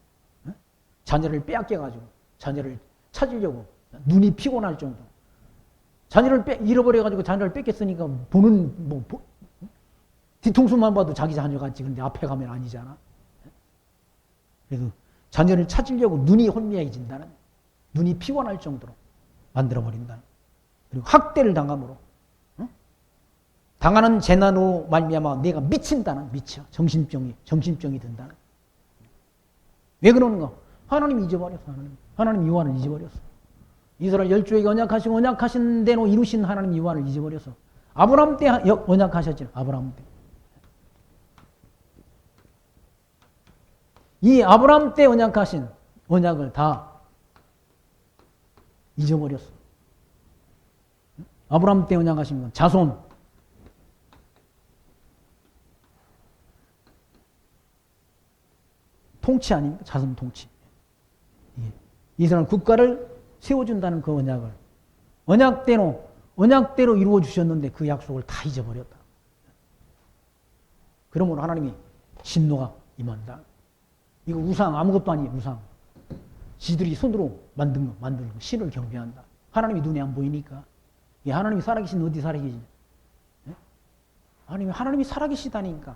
자녀를 빼앗겨가지고 자녀를 찾으려고 눈이 피곤할 정도. 자녀를 잃어버려가지고 자녀를 뺏겼으니까 보는 뒤통수만 봐도 자기 자녀 같지. 근데 앞에 가면 아니잖아. 그래서 자녀를 찾으려고 눈이 혼미해진다는, 눈이 피곤할 정도로 만들어버린다는. 그리고 학대를 당함으로 당하는 재난으로 말미암아 내가 미친다는, 미쳐. 정신병이 든다는. 왜 그러는가? 하나님이 잊어버렸어. 하나님 유한을 잊어버렸어. 이스라엘 열조에게 언약하시고 언약하신 대로 이루신 하나님 유한을 잊어버렸어. 아브라함 때 언약하셨죠. 아브라함 때. 이 아브라함 때 언약하신 언약을 다 잊어버렸어. 아브라함 때 언약하신 건 자손. 통치 아닙니까? 자손 통치. 이스라엘 국가를 세워준다는 그 언약을 언약대로 언약대로 이루어 주셨는데 그 약속을 다 잊어버렸다. 그러므로 하나님이 진노가 임한다. 이거 우상 아무것도 아니에요. 우상. 지들이 손으로 만든 거 신을 경배한다. 하나님이 눈에 안 보이니까. 하나님이 살아계신 어디 살아계시냐. 하나님이 살아계시다니까.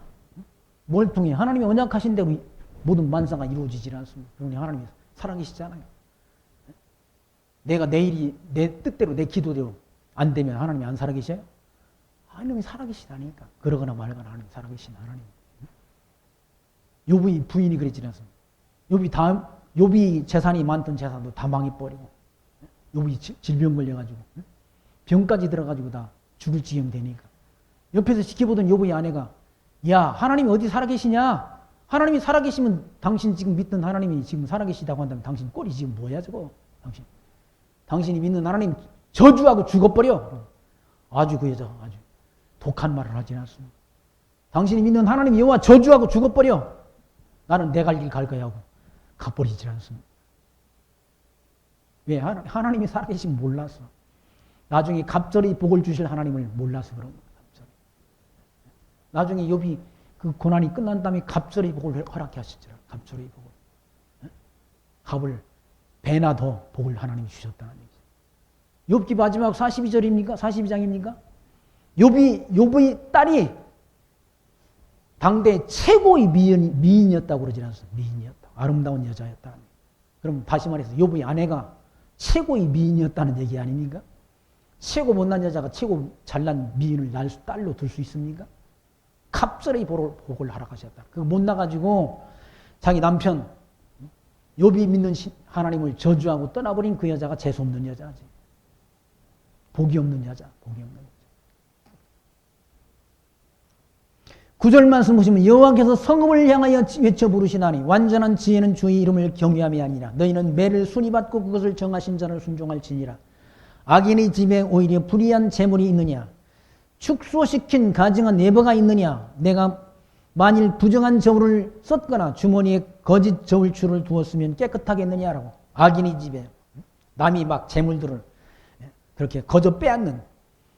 뭘 통해? 하나님이 언약하신 대로 모든 만사가 이루어지질 않습니다. 그러니 하나님이 살아계시잖아요. 내가 내일이 내 뜻대로 내 기도대로 안 되면 하나님이 안 살아계셔요? 하나님이 살아계시다니까. 그러거나 말거나 하나님이 살아계신 하나님. 욥의 부인이 그랬지 않습니까? 욥이 재산이 많던 재산도 다 망해버리고, 욥이 질병 걸려가지고, 병까지 들어가지고 다 죽을 지경 되니까. 옆에서 지켜보던 욥의 아내가, 야, 하나님이 어디 살아계시냐? 하나님이 살아계시면 당신 지금 믿던 하나님이 지금 살아계시다고 한다면 당신 꼴이 지금 뭐야, 저거? 당신이 믿는 하나님 저주하고 죽어버려. 아주 그 여자 아주 독한 말을 하지 않습니다. 당신이 믿는 하나님 여호와 저주하고 죽어버려. 나는 내 갈 길 갈 거야 하고 가버리지 않습니다. 왜? 하나님이 살아계시면 몰라서. 나중에 갑절의 복을 주실 하나님을 몰라서 그런 거예요. 나중에 욥이 그 고난이 끝난 다음에 갑절의 복을 허락해 하시더라. 갑절의 복을. 갑을 배나 더 복을 하나님이 주셨다는 얘기죠. 욥기 마지막 42절입니까? 42장입니까? 욥의 딸이 당대 최고의 미인이었다고 그러지 않습니까? 미인이었다. 아름다운 여자였다. 그럼 다시 말해서 욥의 아내가 최고의 미인이었다는 얘기 아닙니까? 최고 못난 여자가 최고 잘난 미인을 딸로 둘 수 있습니까? 갑절의 복을 허락하셨다. 그거 못 나가지고 자기 남편 욥이 믿는 하나님을 저주하고 떠나버린 그 여자가 재수없는 여자지. 복이 없는 여자. 복이 없는 여자. 9절 말씀 보시면 여호와께서 성읍을 향하여 외쳐 부르시나니 완전한 지혜는 주의 이름을 경외함이 아니라 너희는 매를 순위 받고 그것을 정하신 자를 순종할지니라. 악인의 집에 오히려 불의한 재물이 있느냐? 축소시킨 가증한 내버가 있느냐? 내가 만일 부정한 저울을 썼거나 주머니에 거짓 저울추를 두었으면 깨끗하겠느냐라고. 악인의 집에 남이 막 재물들을 그렇게 거저 빼앗는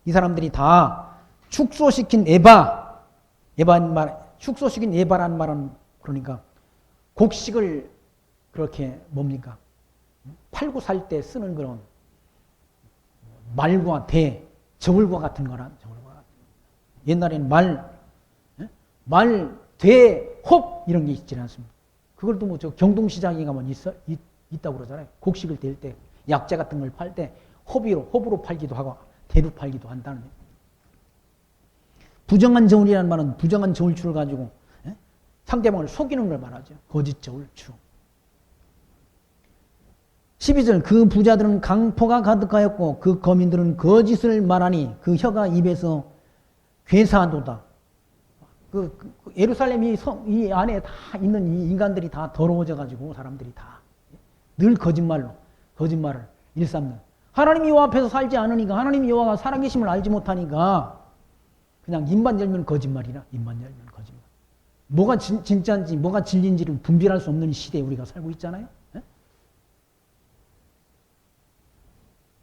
이 사람들이 다 축소시킨 축소시킨 에바라는 말은 그러니까 곡식을 그렇게 뭡니까? 팔고 살 때 쓰는 그런 말과 대, 저울과 같은 거란 저울과 같은. 옛날에는 말, 대, 혹 이런 게 있지 않습니까? 그걸 또 뭐 저 경동시장에 가면 있다고 그러잖아요. 곡식을 댈 때 약재 같은 걸 팔 때 호비로 팔기도 하고 대로 팔기도 한다는 거예요. 부정한 저울이라는 말은 부정한 저울추를 가지고 상대방을 속이는 걸 말하죠. 거짓 저울추. 12절 그 부자들은 강포가 가득하였고 그 거민들은 거짓을 말하니 그 혀가 입에서 괴사하도다. 그 예루살렘 이 안에 다 있는 이 인간들이 다 더러워져 가지고 사람들이 다 늘 거짓말을 일삼는. 하나님 여호와 앞에서 살지 않으니까 하나님 여호와가 살아계심을 알지 못하니까 그냥 입만 열면 거짓말이나 입만 열면 거짓말. 뭐가 진짜인지 뭐가 진리인지를 분별할 수 없는 시대에 우리가 살고 있잖아요. 에?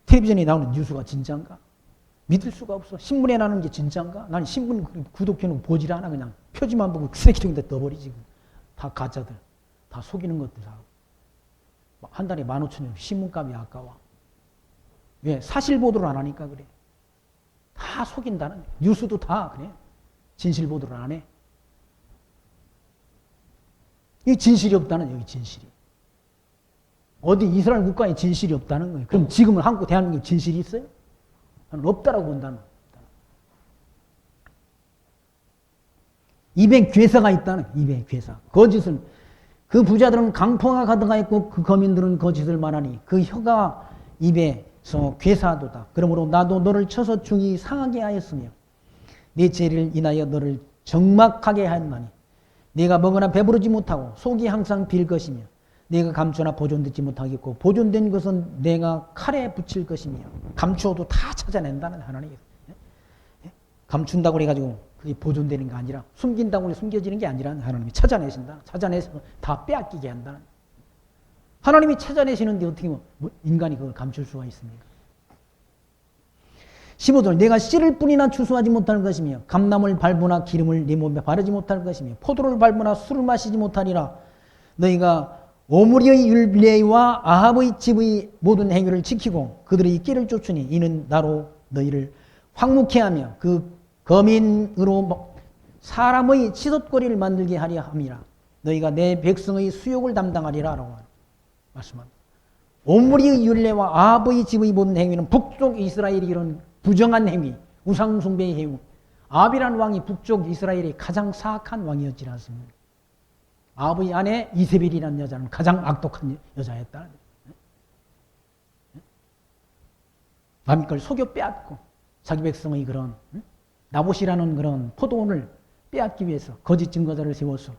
텔레비전에 나오는 뉴스가 진짜인가? 믿을 수가 없어. 신문에 나오는 게 진짜인가? 난 신문 구독해놓고 보질 않아. 그냥 표지만 보고 쓰레기통에다 넣어버리지. 다 가짜들. 다 속이는 것들 다. 한 달에 15,000원 신문값이 아까워. 왜? 사실 보도를 안 하니까 그래. 다 속인다는. 뉴스도 다 그래. 진실 보도를 안 해. 이 진실이 없다는 여기 진실이. 어디 이스라엘 국가에 진실이 없다는 거예요. 그럼 지금은 한국 대한민국에 진실이 있어요? 나는 없다라고 본다는 거예요. 입에 괴사가 있다는 거예요. 입에 괴사. 거짓을. 그 부자들은 강포가 가득하였고 그 거민들은 거짓을 말하니 그 혀가 입에서 괴사하도다. 그러므로 나도 너를 쳐서 중이 상하게 하였으며 내 죄를 인하여 너를 적막하게 하였나니 네가 먹으나 배부르지 못하고 속이 항상 빌 것이며 네가 감추나 보존되지 못하겠고 보존된 것은 내가 칼에 붙일 것이며 감추어도 다 찾아낸다는 하나님이에요. 감춘다고 그래가지고 그게 보존되는 게 아니라 숨긴다고 숨겨지는 게 아니라 하나님이 찾아내신다. 찾아내서 다 빼앗기게 한다는. 하나님이 찾아내시는데 어떻게 인간이 그걸 감출 수가 있습니까? 15절 내가 씨를 뿌리나 추수하지 못할 것이며 감람을 밟으나 기름을 네 몸에 바르지 못할 것이며 포도를 밟으나 술을 마시지 못하리라. 너희가 오므리의 율례와 아합의 집의 모든 행위를 지키고 그들의 길을 쫓으니 이는 나로 너희를 황묵케 하며 그 거민으로 사람의 치솟거리를 만들게 하려 함이라. 너희가 내 백성의 수욕을 담당하리라 라고 말씀합니다. 오므리의 율례와 아합의 집의 모든 행위는 북쪽 이스라엘이 이런 부정한 행위, 우상숭배의 행위. 아합이라는 왕이 북쪽 이스라엘의 가장 사악한 왕이었지 않습니까? 아합의 아내 이세벨이라는 여자는 가장 악독한 여자였다. 남의 걸 속여 빼앗고 자기 백성의 그런 나봇이라는 그런 포도원을 빼앗기 위해서 거짓 증거자를 세워서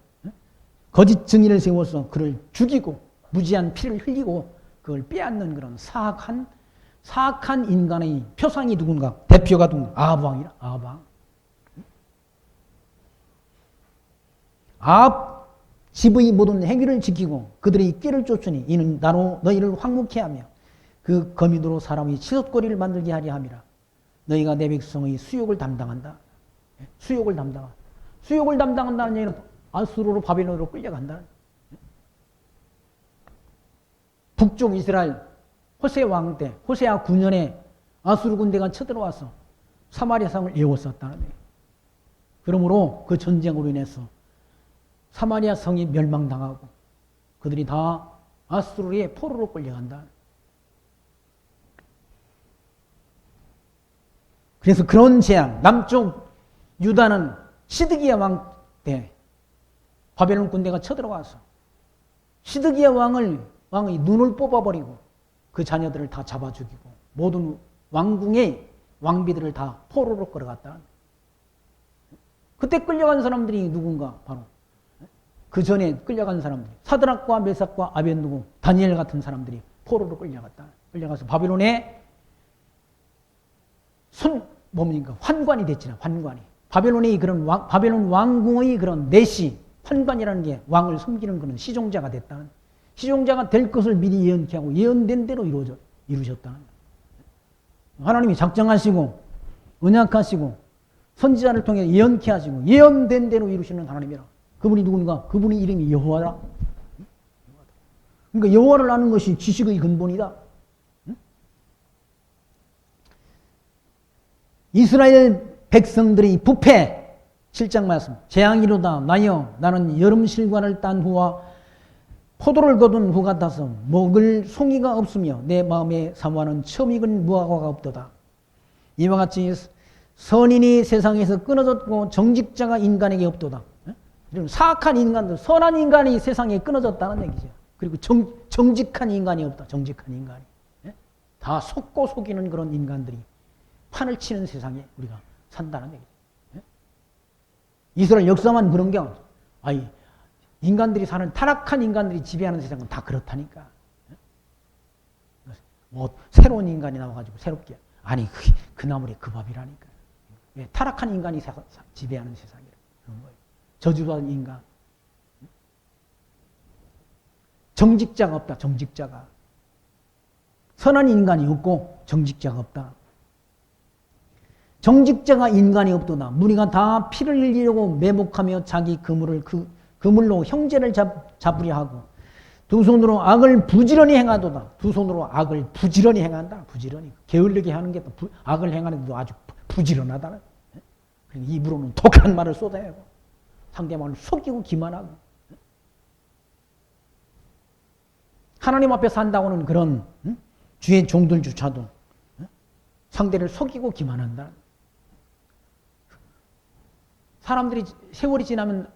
거짓 증인을 세워서 그를 죽이고 무지한 피를 흘리고 그걸 빼앗는 그런 사악한 인간의 표상이 누군가? 대표가 누군가? 아합 왕이라. 아합 왕. 아합 집의 모든 행위를 지키고 그들의 길을 쫓으니 이는 나로 너희를 황묵케 하며 그 거민으로 사람의 치솟거리를 만들게 하려 함이라. 너희가 내 백성의 수욕을 담당한다. 수욕을 담당한다. 수욕을 담당한다는 얘기는 아수르로 바벨론으로 끌려간다. 북쪽 이스라엘 호세 왕 때 호세아 9년에 아수르 군대가 쳐들어와서 사마리아 성을 에워쌌다는 얘기예요. 그러므로 그 전쟁으로 인해서 사마리아 성이 멸망당하고 그들이 다 아수르의 포로로 끌려간다. 그래서 그런 재앙, 남쪽 유다는 시드기야 왕 때 바벨론 군대가 쳐들어와서 시드기야 왕의 눈을 뽑아버리고 그 자녀들을 다 잡아 죽이고 모든 왕궁의 왕비들을 다 포로로 끌어갔다. 그때 끌려간 사람들이 누군가? 바로 그 전에 끌려간 사람들, 사드락과 메삭과 아벤누고 다니엘 같은 사람들이 포로로 끌려갔다. 끌려가서 바벨론의 뭡니까? 환관이 됐잖아. 환관이. 바벨론의 그런 바벨론 왕궁의 그런 내시, 환관이라는 게 왕을 섬기는 그런 시종자가 됐다. 시종자가 될 것을 미리 예언케 하고 예언된 대로 이루셨다. 하나님이 작정하시고 언약하시고 선지자를 통해 예언케 하시고 예언된 대로 이루시는 하나님이라. 그분이 누군가? 그분의 이름이 여호와라. 그러니까 여호와를 아는 것이 지식의 근본이다. 이스라엘 백성들의 부패 7장 말씀. 재앙이로다 나여 나는 여름 실과를 딴 후와 포도를 거둔 후 같아서 먹을 송이가 없으며 내 마음에 사모하는 처음 익은 무화과가 없도다. 이와 같이 선인이 세상에서 끊어졌고 정직자가 인간에게 없도다. 사악한 인간들, 선한 인간이 세상에 끊어졌다는 얘기죠. 그리고 정직한 인간이 없다. 정직한 인간이. 다 속고 속이는 그런 인간들이 판을 치는 세상에 우리가 산다는 얘기죠. 이스라엘 역사만 그런 게 아니 인간들이 사는 타락한 인간들이 지배하는 세상은 다 그렇다니까. 뭐 새로운 인간이 나와가지고 새롭게 아니 그 나물이 그 밥이라니까. 타락한 인간이 지배하는 세상이라 그런 거예요. 저주받은 인간. 정직자가 없다. 정직자가. 선한 인간이 없고 정직자가 없다. 정직자가 인간이 없도다. 무리가 다 피를 흘리려고 매복하며 자기 그물로 형제를 잡으려 하고 두 손으로 악을 부지런히 행하도다. 두 손으로 악을 부지런히 행한다. 부지런히. 게을르게 하는 게 또 악을 행하는 게 아주 부지런하다. 입으로는 독한 말을 쏟아내고 상대방을 속이고 기만하고 하나님 앞에 산다고는 그런 주의 종들조차도 상대를 속이고 기만한다. 사람들이 세월이 지나면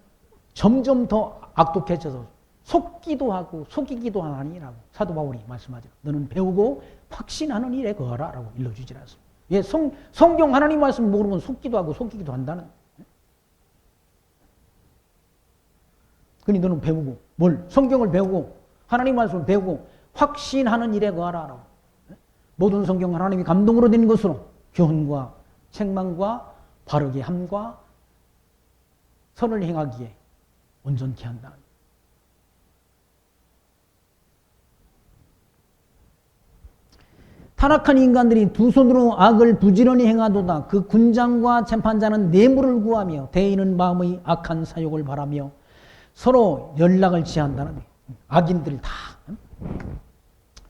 점점 더 악독해져서 속기도 하고 속이기도 하니라고 사도 바울이 말씀하죠. 너는 배우고 확신하는 일에 거하라 라고 일러주지 않습니다. 예, 성경 하나님 말씀 모르면 속기도 하고 속이기도 한다는. 그러니 너는 배우고 성경을 배우고 하나님 말씀을 배우고 확신하는 일에 거하라 라고. 모든 성경 하나님이 감동으로 된 것으로 교훈과 책망과 바르게 함과 선을 행하기에 온전케 한다. 타락한 인간들이 두 손으로 악을 부지런히 행하도다. 그 군장과 재판자는 뇌물을 구하며 대인은 마음의 악한 사욕을 바라며 서로 연락을 취한다는 거예요. 악인들 다,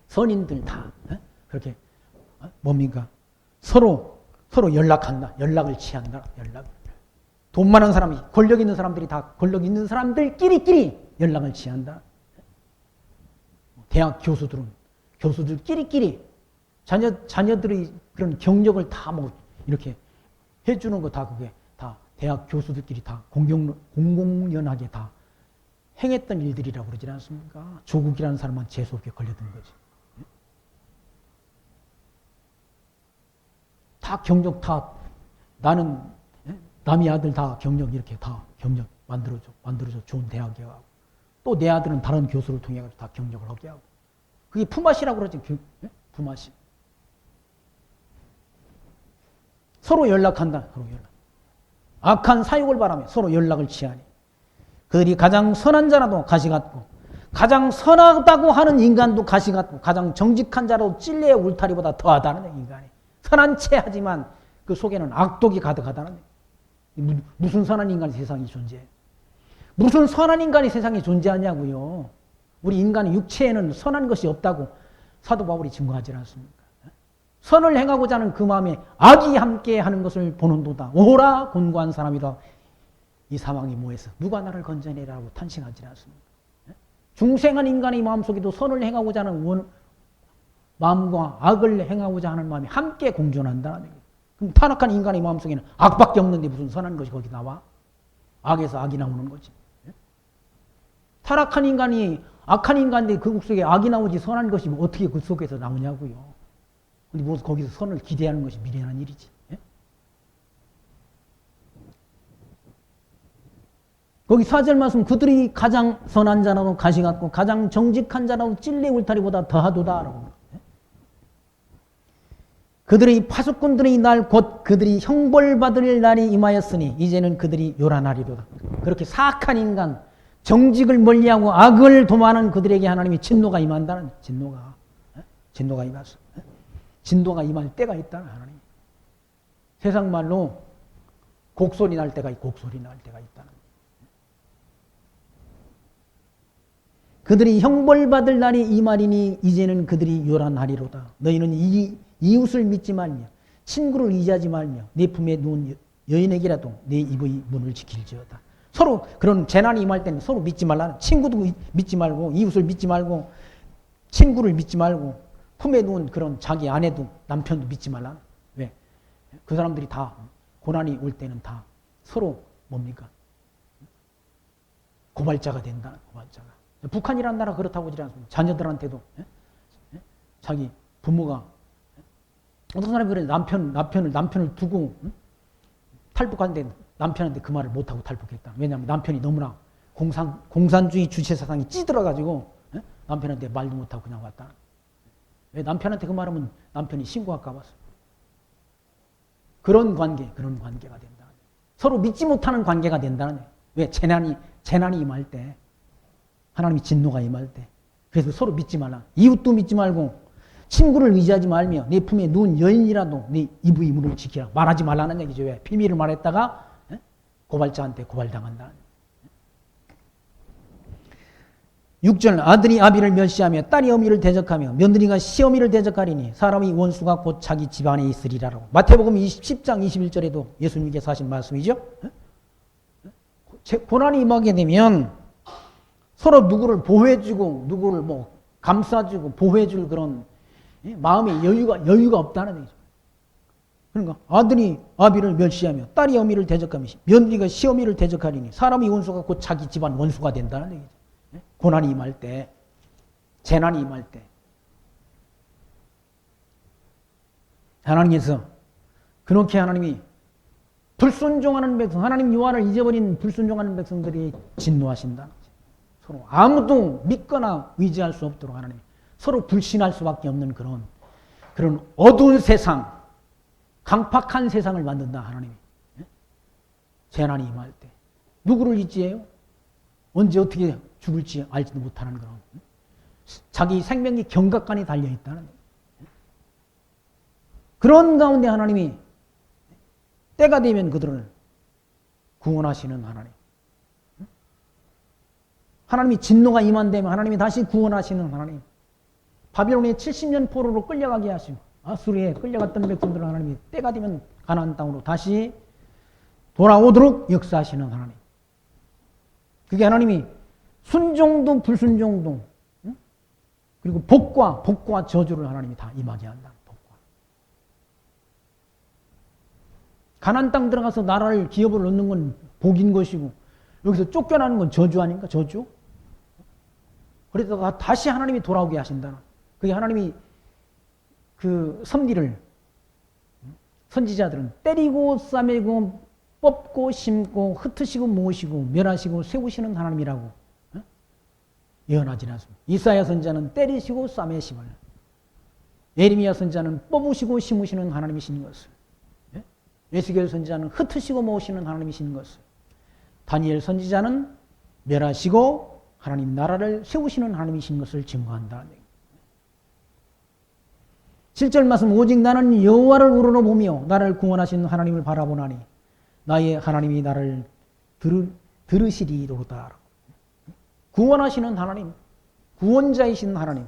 선인들 다 그렇게 뭡니까? 서로 연락한다. 연락을 취한다. 연락. 돈 많은 사람이, 권력 있는 사람들이 다 권력 있는 사람들끼리 연락을 취한다. 대학 교수들끼리 자녀들의 그런 경력을 다 뭐 이렇게 해주는 거 다 그게 다 대학 교수들끼리 다 공공연하게 다 행했던 일들이라고 그러지 않습니까? 조국이라는 사람만 재수없게 걸려든 거지. 다 경력 다 나는 남의 아들 다 경력 이렇게 다 경력 만들어줘 좋은 대학에 가고 또 내 아들은 다른 교수를 통해 가지고 다 경력을 하게 하고 그게 품앗이라고 그러지. 품앗이. 서로 연락한다. 서로 연락. 악한 사욕을 바라며 서로 연락을 취하니 그들이 가장 선한 자라도 가시 같고 가장 선하다고 하는 인간도 가시 같고 가장 정직한 자라도 찔레의 울타리보다 더하다는 인간이. 선한 체 하지만 그 속에는 악독이 가득하다는 무슨 선한 인간이 세상에 존재해. 무슨 선한 인간이 세상에 존재하냐고요. 우리 인간의 육체에는 선한 것이 없다고 사도 바울이 증거하지 않습니까? 선을 행하고자 하는 그 마음에 악이 함께 하는 것을 보는도다. 오라 곤고한 사람이다. 이 사망이 뭐해서 누가 나를 건져내라고 탄식하지 않습니까? 중생한 인간의 마음속에도 선을 행하고자 하는 마음과 악을 행하고자 하는 마음이 함께 공존한다는 얘기예요. 그럼 타락한 인간의 마음속에는 악밖에 없는데 무슨 선한 것이 거기 나와? 악에서 악이 나오는 거지. 타락한 인간이 악한 인간인데 그 속에 악이 나오지 선한 것이 어떻게 그 속에서 나오냐고요. 근데 뭐 거기서 선을 기대하는 것이 미련한 일이지. 거기 4절 말씀 그들이 가장 선한 자라도 가시 같고 가장 정직한 자라도 찔레 울타리보다 더하도다. 그들의 파수꾼들의 날 곧 그들이 형벌받을 날이 임하였으니 이제는 그들이 요란하리로다. 그렇게 사악한 인간 정직을 멀리하고 악을 도모하는 그들에게 하나님이 진노가 임한다는 진노가 임했어. 진노가 임할 때가 있다는 하나님. 세상 말로 곡소리 날 때가 있다는. 그들이 형벌받을 날이 임하리니 이제는 그들이 요란하리로다. 너희는 이웃을 믿지 말며 친구를 의지하지 말며 내 품에 누운 여인에게라도 내 입의 문을 지킬지어다. 서로 그런 재난이 임할 때는 서로 믿지 말라는. 친구도 믿지 말고 이웃을 믿지 말고 친구를 믿지 말고 품에 누운 그런 자기 아내도 남편도 믿지 말라는. 왜? 그 사람들이 다 고난이 올 때는 다 서로 뭡니까? 고발자가 된다. 고발자가. 북한이라는 나라 그렇다고 하지 않습니까? 자녀들한테도 자기 부모가 어떤 사람이 그래 남편을 두고 탈북하는데 남편한테 그 말을 못하고 탈북했다. 왜냐하면 남편이 너무나 공산주의 주체사상이 찌들어가지고 남편한테 말도 못하고 그냥 왔다. 왜 남편한테 그 말하면 남편이 신고할까 봐서. 그런 관계가 된다. 서로 믿지 못하는 관계가 된다는 거예요. 왜? 재난이 임할 때, 하나님이 진노가 임할 때. 그래서 서로 믿지 말라. 이웃도 믿지 말고 친구를 의지하지 말며 내 품에 누운 여인이라도 네 입의 문을 지키라. 말하지 말라는 얘기죠. 왜? 비밀을 말했다가 고발자한테 고발당한다. 6절 아들이 아비를 멸시하며 딸이 어미를 대적하며 며느리가 시어미를 대적하리니 사람의 원수가 곧 자기 집안에 있으리라고. 마태복음 10장 21절에도 예수님께서 하신 말씀이죠. 고난이 임하게 되면 서로 누구를 보호해주고 누구를 뭐 감싸주고 보호해줄 그런 마음의 여유가 없다는 얘기죠. 그러니까 아들이 아비를 멸시하며 딸이 어미를 대적하며 며느리가 시어미를 대적하리니 사람의 원수가 곧 자기 집안 원수가 된다는 얘기죠. 고난이 임할 때, 재난이 임할 때 하나님께서 그렇게 하나님이 불순종하는 백성, 하나님 요한을 잊어버린 불순종하는 백성들이 진노하신다. 서로 아무도 믿거나 의지할 수 없도록 하나님이 서로 불신할 수밖에 없는 그런 어두운 세상, 강팍한 세상을 만든다 하나님이. 재난이 임할 때 누구를 의지해요? 언제 어떻게 죽을지 알지도 못하는 그런 자기 생명이 경각간에 달려있다는 거예요. 그런 가운데 하나님이 때가 되면 그들을 구원하시는 하나님. 하나님이 진노가 임한다면 하나님이 다시 구원하시는 하나님. 바빌론에 70년 포로로 끌려가게 하시고 아수르에 끌려갔던 백성들을 하나님이 때가 되면 가나안 땅으로 다시 돌아오도록 역사하시는 하나님. 그게 하나님이 순종도 불순종도 그리고 복과 저주를 하나님이 다 임하게 한다. 복과. 가나안 땅 들어가서 나라를 기업을 얻는 건 복인 것이고 여기서 쫓겨나는 건 저주 아닌가? 저주? 그러다가 다시 하나님이 돌아오게 하신다. 그게 하나님이 그 섭리를 선지자들은 때리고 싸매고 뽑고 심고 흩으시고 모으시고 멸하시고 세우시는 하나님이라고 예언하지 않습니다. 이사야 선지자는 때리시고 싸매시고 예레미야 선지자는 뽑으시고 심으시는 하나님이신 것을 에스겔 선지자는 흩으시고 모으시는 하나님이신 것을 다니엘 선지자는 멸하시고 하나님 나라를 세우시는 하나님이신 것을 증거한다. 7절 말씀 오직 나는 여호와를 우러러보며 나를 구원하신 하나님을 바라보나니 나의 하나님이 나를 들으시리로다. 구원하시는 하나님, 구원자이신 하나님,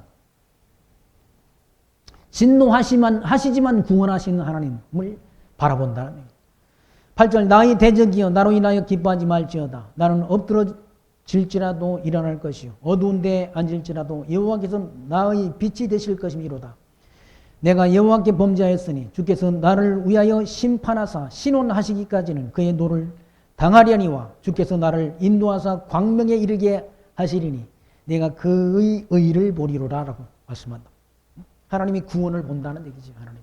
진노하시지만 구원하시는 하나님을 바라본다는 얘기입니다. 8절 나의 대적이여 나로 인하여 기뻐하지 말지어다. 나는 엎드러질지라도 일어날 것이요 어두운 데에 앉을지라도 여호와께서 나의 빛이 되실 것이미로다. 내가 여호와께 범죄하였으니 주께서 나를 위하여 심판하사 신원하시기까지는 그의 노를 당하려니와 주께서 나를 인도하사 광명에 이르게 하시리니 내가 그의 의를 보리로라 라고 말씀한다. 하나님이 구원을 본다는 얘기지. 하나님.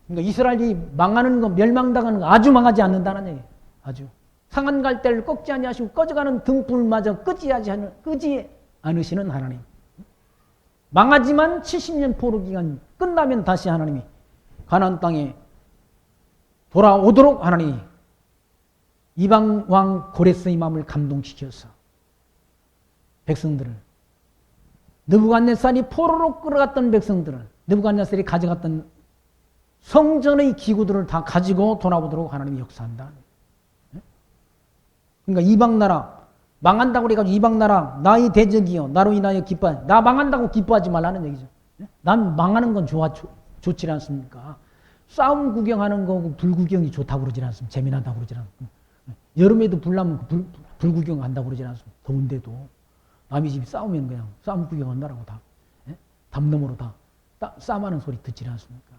그러니까 이스라엘이 망하는 거, 멸망당하는 거 아주 망하지 않는다는 얘기예요. 아주. 상한 갈대를 꺾지 아니하시고 꺼져가는 등불마저 끄지 않으시는 하나님. 망하지만 70년 포로 기간 끝나면 다시 하나님이 가나안 땅에 돌아오도록 하나님이 이방 왕 고레스의 마음을 감동시켜서 백성들을 느부갓네살이 포로로 끌어갔던 백성들을 느부갓네살이 가져갔던 성전의 기구들을 다 가지고 돌아오도록 하나님이 역사한다. 그러니까 이방 나라 망한다고 그래가지고 이방 나라 나의 대적이여 나로 인하여 기뻐하지 나 망한다고 기뻐하지 말라는 얘기죠. 난 망하는 건 좋지 않습니까? 싸움 구경하는 거 불구경이 좋다고 그러지 않습니까? 재미나다고 그러지 않습니까? 여름에도 불나면 불 구경 간다고 그러지 않습니까? 더운데도 남의 집이 싸우면 그냥 싸움 구경한다라고 다 담 너머로 다 싸움하는 소리 듣지 않습니까?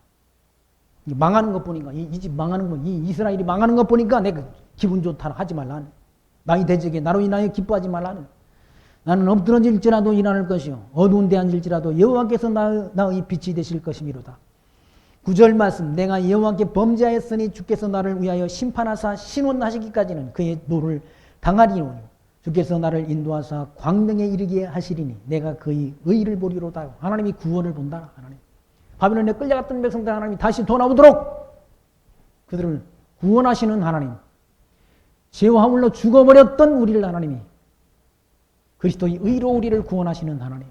망하는 것 보니까 이 집 망하는 거 이 이스라엘이 망하는 것 보니까 내가 기분 좋다 하지 말라. 나의 대적에 나로 인하여 기뻐하지 말라는. 나는 엎드러질지라도 일어날 것이요 어두운 데 앉을지라도 여호와께서 나의 빛이 되실 것이미로다. 9절 말씀 내가 여호와께 범죄하였으니 주께서 나를 위하여 심판하사 신원하시기까지는 그의 노를 당하리오니 주께서 나를 인도하사 광명에 이르게 하시리니 내가 그의 의를 보리로다. 하나님이 구원을 본다. 하나님. 바빌론에 끌려갔던 백성들 하나님이 다시 돌아오도록 그들을 구원하시는 하나님. 죄와 허물로 죽어버렸던 우리를 하나님이 그리스도의 의로 우리를 구원하시는 하나님.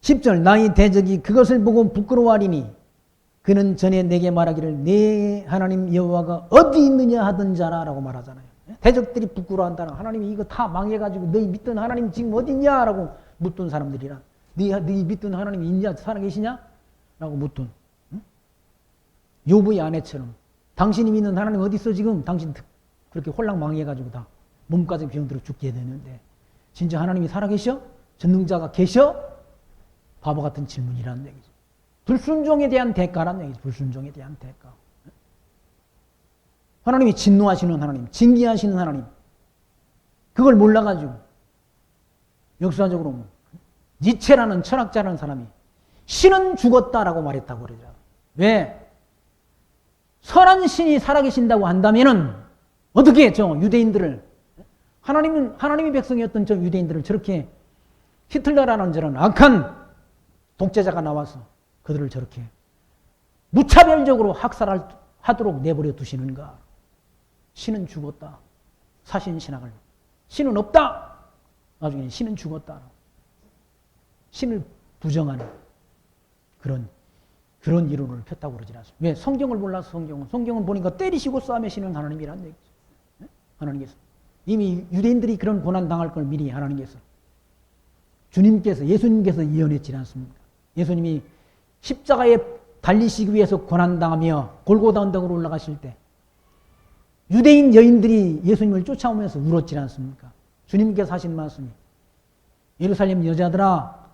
(10절) 나의 대적이 그것을 보고 부끄러워하리니 그는 전에 내게 말하기를 내 하나님 여호와가 어디 있느냐 하던 자라 라고 말하잖아요. 대적들이 부끄러워한다는 하나님이 이거 다 망해가지고 너희 믿던 하나님 지금 어디 있냐 라고 묻던 사람들이라 너희 믿던 하나님이 있냐 살아계시냐 라고 묻던 요부의 아내처럼 당신이 믿는 하나님 어디 있어 지금? 당신 그렇게 홀랑망해가지고 다 몸까지 병들어 죽게 되는데 진짜 하나님이 살아계셔? 전능자가 계셔? 바보 같은 질문이라는 얘기죠. 불순종에 대한 대가라는 얘기죠. 불순종에 대한 대가. 하나님이 진노하시는 하나님, 징계하시는 하나님. 그걸 몰라가지고 역사적으로 니체라는 철학자라는 사람이 신은 죽었다라고 말했다고 그러죠. 왜? 선한 신이 살아계신다고 한다면은 어떻게 저 유대인들을 하나님의 백성이었던 저 유대인들을 저렇게 히틀러라는 저런 악한 독재자가 나와서 그들을 저렇게 무차별적으로 학살하도록 내버려 두시는가? 신은 죽었다. 사신신학을. 신은 없다. 나중에 신은 죽었다. 신을 부정하는 그런 이론을 폈다고 그러지 않습니까? 왜? 성경을 몰라서 성경은 보니까 때리시고 싸매시는 하나님이란 얘기죠. 하나님께서. 이미 유대인들이 그런 고난당할 걸 미리 하나님께서. 예수님께서 예언했지 않습니까? 예수님이 십자가에 달리시기 위해서 고난당하며 골고다 언덕으로 올라가실 때 유대인 여인들이 예수님을 쫓아오면서 울었지 않습니까? 주님께서 하신 말씀이 예루살렘 여자들아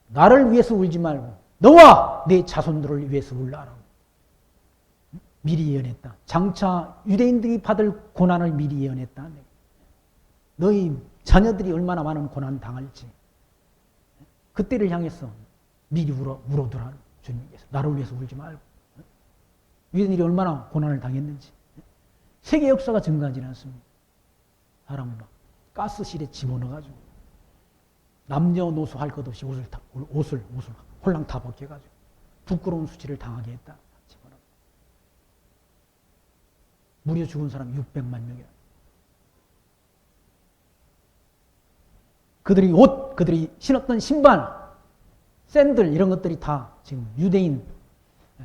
나를 위해서 울지 말고 너와 내 자손들을 위해서 울라라고 미리 예언했다. 장차 유대인들이 받을 고난을 미리 예언했다. 너희 자녀들이 얼마나 많은 고난 당할지 그때를 향해서 미리 울어두라. 주님께서 나를 위해서 울지 말고 유대인들이 얼마나 고난을 당했는지 세계 역사가 증가하지 않습니다. 사람을 막 가스실에 집어넣어가지고 남녀노소 할 것 없이 옷을 홀랑 다 벗겨가지고 부끄러운 수치를 당하게 했다. 무려 죽은 사람 600만 명이라. 그들이 신었던 신발, 샌들 이런 것들이 다 지금 유대인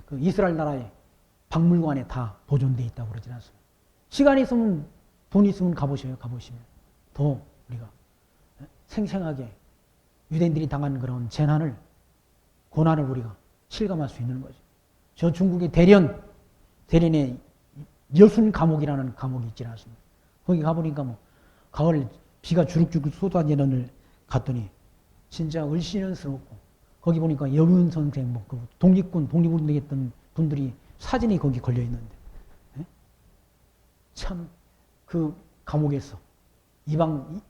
그 이스라엘 나라의 박물관에 다 보존되어 있다고 그러지 않습니까? 시간이 있으면 돈 있으면 가보시면 더 우리가 생생하게 유대인들이 당한 그런 재난을 고난을 우리가 실감할 수 있는 거죠. 저 중국의 대련의 여순 감옥이라는 감옥이 있지 않습니까? 거기 가보니까 뭐 가을 비가 주룩주룩 쏟아지는 날 갔더니 진짜 을씨년스럽고 거기 보니까 여군 선생 그 독립운동에 했던 분들이 사진이 거기 걸려 있는데 참 그 감옥에서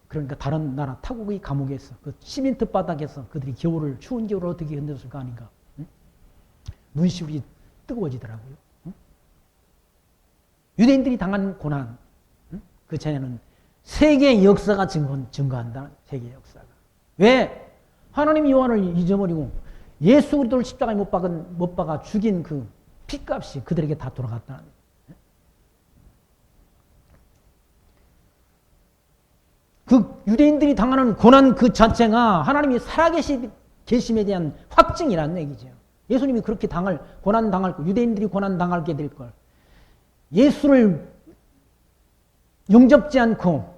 그러니까 다른 나라 타국의 감옥에서 그 시멘트 바닥에서 그들이 추운 겨울을 어떻게 견뎠을까 하니까 눈시울이 뜨거워지더라고요. 유대인들이 당한 고난 그 전에는 세계 역사가 증거한다. 세계 역사가. 왜? 하나님이 요한을 잊어버리고 예수 그리스도를 십자가에 못 박아 죽인 그 피값이 그들에게 다 돌아갔다. 그 유대인들이 당하는 고난 그 자체가 하나님이 살아계심에 대한 확증이라는 얘기죠. 예수님이 그렇게 고난 당할 걸, 유대인들이 고난 당하게 될 걸, 예수를 영접지 않고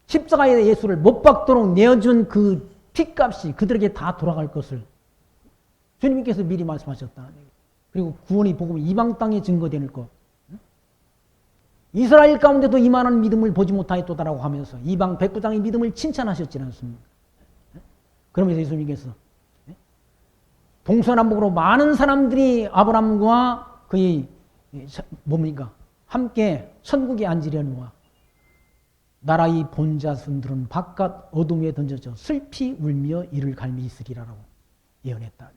십자가에 예수를 못 박도록 내어준 그 피값이 그들에게 다 돌아갈 것을 주님께서 미리 말씀하셨다. 그리고 구원의 복음이 이방 땅에 증거되는 것. 이스라엘 가운데도 이만한 믿음을 보지 못하였도다라고 하면서 이방 백부장의 믿음을 칭찬하셨지 않습니까? 그러면서 예수님께서 동서남북으로 많은 사람들이 아브라함과 그의 함께 천국에 앉으려니와 나라의 본자손들은 바깥 어둠에 던져져 슬피 울며 이를 갈미 있으리라고 예언했다.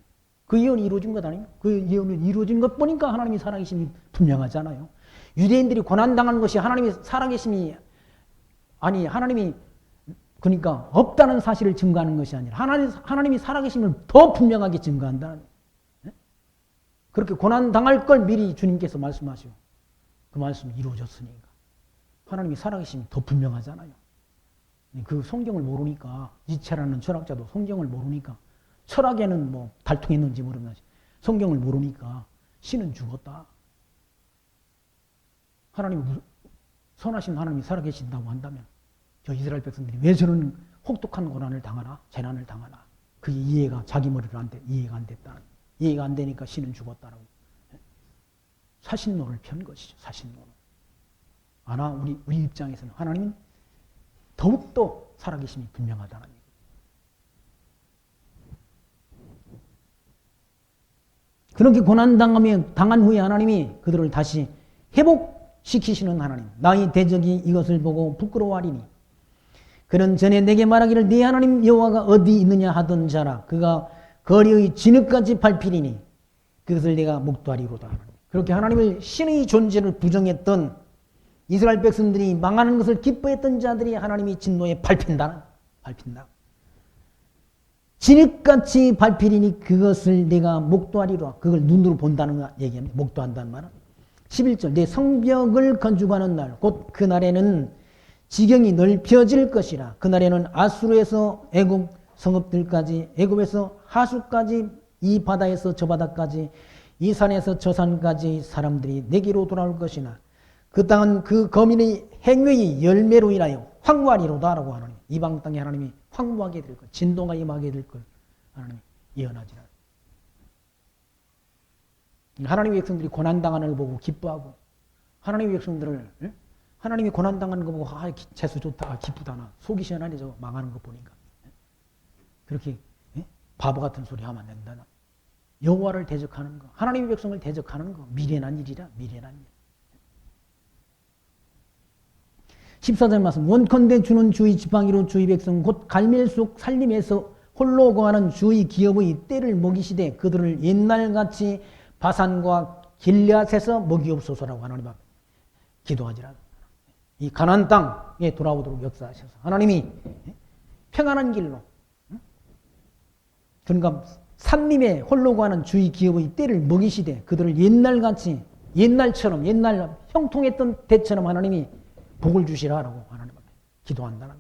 그 예언이 이루어진 것 아니에요? 그 예언이 이루어진 것 보니까 하나님이 살아계심이 분명하잖아요. 유대인들이 고난당한 것이 하나님이 살아계심이 하나님이 그러니까 없다는 사실을 증거하는 것이 아니라 하나님이 살아계심을 더 분명하게 증거한다. 그렇게 고난당할 걸 미리 주님께서 말씀하시고 그 말씀이 이루어졌으니까 하나님이 살아계심이 더 분명하잖아요. 그 성경을 모르니까 니체라는 철학자도 성경을 모르니까 철학에는 뭐 달통했는지 모르나 성경을 모르니까 신은 죽었다. 선하신 하나님이 살아계신다고 한다면 저 이스라엘 백성들이 왜 저런 혹독한 고난을 당하나 재난을 당하나 그게 자기 머리로 이해가 안 됐다. 이해가 안 되니까 신은 죽었다라고 사신론을 편 것이죠. 사신론을. 우리 입장에서는 하나님은 더욱더 살아계심이 분명하다는 얘기예요. 그렇게 당한 후에 하나님이 그들을 다시 회복시키시는 하나님. 나의 대적이 이것을 보고 부끄러워하리니 그는 전에 내게 말하기를 네 하나님 여호와가 어디 있느냐 하던 자라. 그가 거리의 진흙같이 밟히리니 그것을 내가 목도하리로다. 그렇게 하나님을 신의 존재를 부정했던 이스라엘 백성들이 망하는 것을 기뻐했던 자들이 하나님이 진노에 밟힌다. 진흙같이 밟히리니 그것을 내가 목도하리로다. 그걸 눈으로 본다는 얘기는 목도한다는 말은 11절 내 성벽을 건축하는 날 곧 그날에는 지경이 넓혀질 것이라. 그날에는 아수르에서 애굽 성읍들까지, 애굽에서 하수까지, 이 바다에서 저 바다까지, 이 산에서 저 산까지 사람들이 내게로 돌아올 것이나 그 땅은 그 거민의 행위의 열매로 인하여 황무하리로다라고 하나님. 이방 땅에 하나님이 황무하게 될 것, 진동가 임하게 될 것 하나님이 예언하지라. 하나님의 백성들이 고난당하는 걸 보고 기뻐하고, 하나님의 백성들을 하나님이 고난당하는 거 보고 재수 좋다, 기쁘다나 속이 시원하네 저거 망하는 거 보니까. 그렇게 바보 같은 소리 하면 안 된다. 여호와를 대적하는 거, 하나님의 백성을 대적하는 거 미련한 일이라. 미련한 일. 14절 말씀. 원컨대 주는 주의 지팡이로 주의 백성 곧 갈멜속 살림에서 홀로 거하는 주의 기업의 때를 먹이시되 그들을 옛날같이 바산과 길앗에서 먹이옵소서라고 하나님 앞에 기도하지라. 이 가나안 땅에 돌아오도록 역사하셔서 하나님이 평안한 길로, 그러니까 산림에 홀로 거하는 주의 기업의 때를 먹이시되 그들을 옛날같이, 옛날처럼, 옛날 형통했던 때처럼 하나님이 복을 주시라라고 하나님 앞에 기도한다는.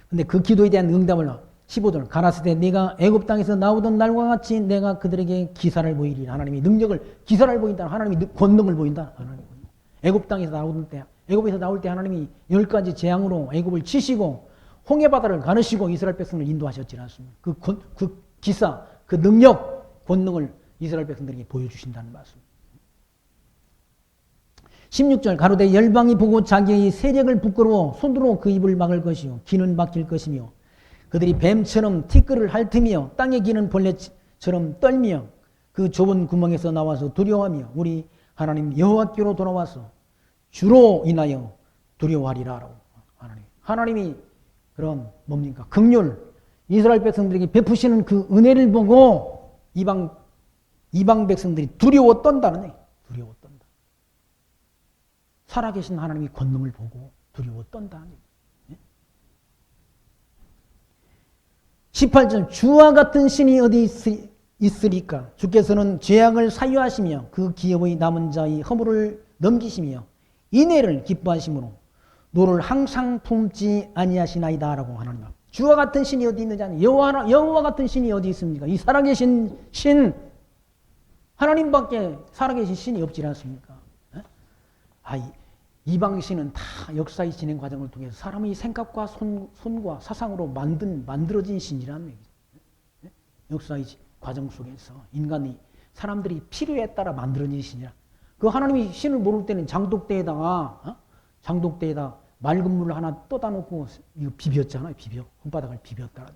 근데 그 기도에 대한 응답을 15절. 가라사대 네가 애굽 땅에서 나오던 날과 같이 내가 그들에게 기사를 보이리라. 하나님이 능력을, 기사를 보인다. 하나님이 권능을 보인다. 하나님. 애굽 땅에서 나오던 때, 애굽에서 나올 때 하나님이 10가지 재앙으로 애굽을 치시고 홍해 바다를 가르시고 이스라엘 백성을 인도하셨지 않습니까? 그 기사, 그 능력, 권능을 이스라엘 백성들에게 보여주신다는 말씀. 16절. 가로되 열방이 보고 자기의 세력을 부끄러워 손으로 그 입을 막을 것이요 귀는 막힐 것이며 그들이 뱀처럼 티끌을 핥으며 땅에 기는 벌레처럼 떨며 그 좁은 구멍에서 나와서 두려워하며 우리 하나님 여호와께로 돌아와서 주로 인하여 두려워하리라라고. 하나님이 그런 뭡니까? 긍휼, 이스라엘 백성들에게 베푸시는 그 은혜를 보고 이방 백성들이 두려워 떤다는 얘기. 두려워 떤다. 살아계신 하나님이 권능을 보고 두려워 떤다는 얘기. 18절. 주와 같은 신이 어디 있으리까? 주께서는 죄악을 사유하시며 그 기업의 남은 자의 허물을 넘기시며 인애를 기뻐하심으로 너를 항상 품지 아니하시나이다 라고 하나님. 주와 같은 신이 어디 있느냐? 여호와 같은 신이 어디 있습니까? 이 살아계신 신, 하나님밖에 살아계신 신이 없지 않습니까? 이방 신은 다 역사의 진행 과정을 통해서 사람의 생각과 손과 사상으로 만들어진 신이라는 얘기죠. 역사의 과정 속에서 인간이, 사람들이 필요에 따라 만들어진 신이라. 그 하나님이 신을 모를 때는 장독대에다가 맑은 물을 하나 떠다 놓고 이거 비볐잖아요. 손바닥을 비볐다.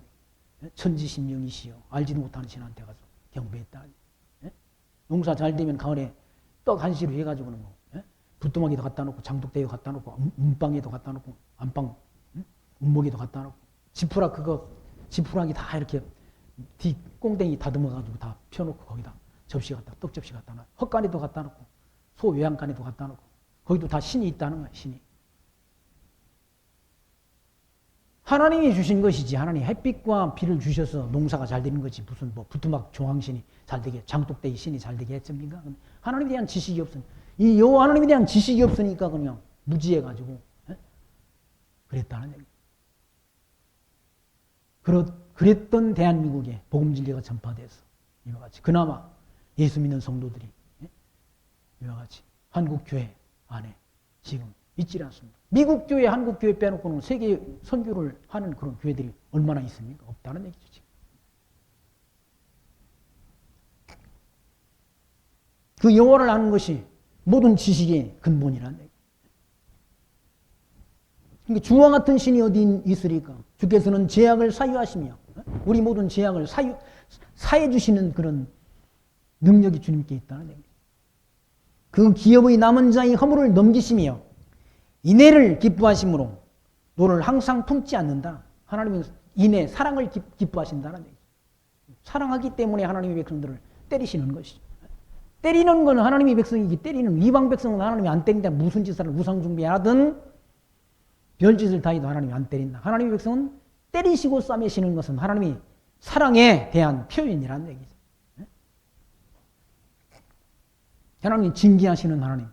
천지신명이시여 알지도 못하는 신한테 가서 경배했다. 농사 잘 되면 가을에 떡 한시로 해가지고는 부뚜막에도 갖다 놓고 장독대에도 갖다 놓고 운방에도 갖다 놓고 안방 운목에도 갖다 놓고 지푸라기 다 이렇게 꽁댕이 다듬어가지고 다 펴놓고 거기다 떡접시 갖다 놓고 헛간에도 갖다 놓고 소 외양간에도 갖다 놓고 거기도 다 신이 있다는 거야. 신이. 하나님이 주신 것이지 하나님 햇빛과 비를 주셔서 농사가 잘 되는 거지 무슨 부뚜막 조항신이 잘 되게 장독대의 신이 잘 되게 했습니까? 하나님에 대한 지식이 없으니 이 여호와 하나님에 대한 지식이 없으니까 그냥 무지해가지고 그랬다는 얘기. 그랬던 대한민국에 복음 진리가 전파돼서 이와 같이 그나마 예수 믿는 성도들이 이와 같이 한국 교회 안에 지금 있지 않습니다. 미국 교회, 한국 교회 빼놓고는 세계 선교를 하는 그런 교회들이 얼마나 있습니까? 없다는 얘기죠. 지금. 그 여호와를 아는 것이 모든 지식의 근본이라는 얘기. 그러니까 주와 같은 신이 어디 있으리까? 주께서는 죄악을 사유하시며 우리 모든 죄악을 사해 주시는 그런 능력이 주님께 있다는 얘기. 그 기업의 남은 자의 허물을 넘기시며 인애를 기뻐하심으로 너를 항상 품지 않는다. 하나님은 인애, 사랑을 기뻐하신다는 얘기. 사랑하기 때문에 하나님의 백성들을 때리시는 것이죠. 때리는 건 하나님의 백성이기 때리는 이방 백성은 하나님이 안 때린다. 무슨 짓을 우상 숭배하든 별짓을 다해도 하나님이 안 때린다. 하나님의 백성은 때리시고 싸매시는 것은 하나님이 사랑에 대한 표현이라는 얘기죠. 하나님이 징계하시는 하나님.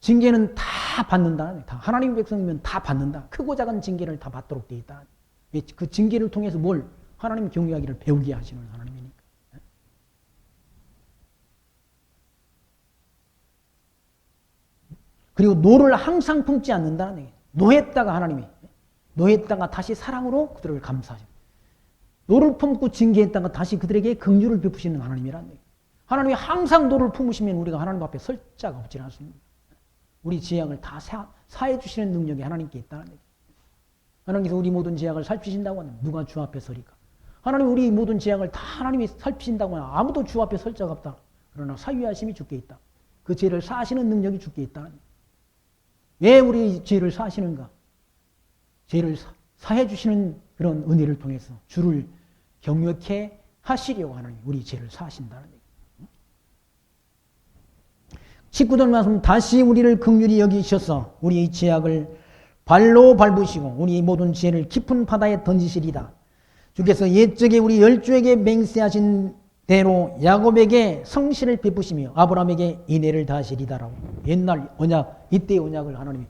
징계는 다 받는다. 다 하나님의 백성이면 다 받는다. 크고 작은 징계를 다 받도록 되어 있다. 그 징계를 통해서 뭘? 하나님 경외하기를 배우게 하시는 하나님이니까. 그리고 노를 항상 품지 않는다는 얘기예요. 노했다가 하나님이 노했다가 다시 사랑으로 그들을 감사하시는, 노를 품고 징계했다가 다시 그들에게 긍휼을 베푸시는 하나님이라는 얘기예요. 하나님이 항상 노를 품으시면 우리가 하나님 앞에 설 자가 없지 않습니다. 우리 죄악을 다 사해 주시는 능력이 하나님께 있다는 얘기예요. 하나님께서 우리 모든 죄악을 살피신다고 하면 누가 주 앞에 서리까? 하나님 우리 모든 죄악을 다 하나님이 살피신다고 하면 아무도 주 앞에 설 자가 없다. 그러나 사유하심이 주께 있다. 그 죄를 사하시는 능력이 주께 있다. 왜 우리 죄를 사하시는가? 죄를 사해 주시는 그런 은혜를 통해서 주를 경외케 하시려고 하나님 우리 죄를 사하신다는 얘기예요. 19절 말씀, 다시 우리를 긍휼히 여기셔서 우리의 죄악을 발로 밟으시고 우리의 모든 죄를 깊은 바다에 던지시리다. 주께서 옛적에 우리 열조에게 맹세하신 대로 야곱에게 성실을 베푸시며 아브라함에게 인애를 다하시리다라고. 옛날 언약, 이때의 언약을 하나님이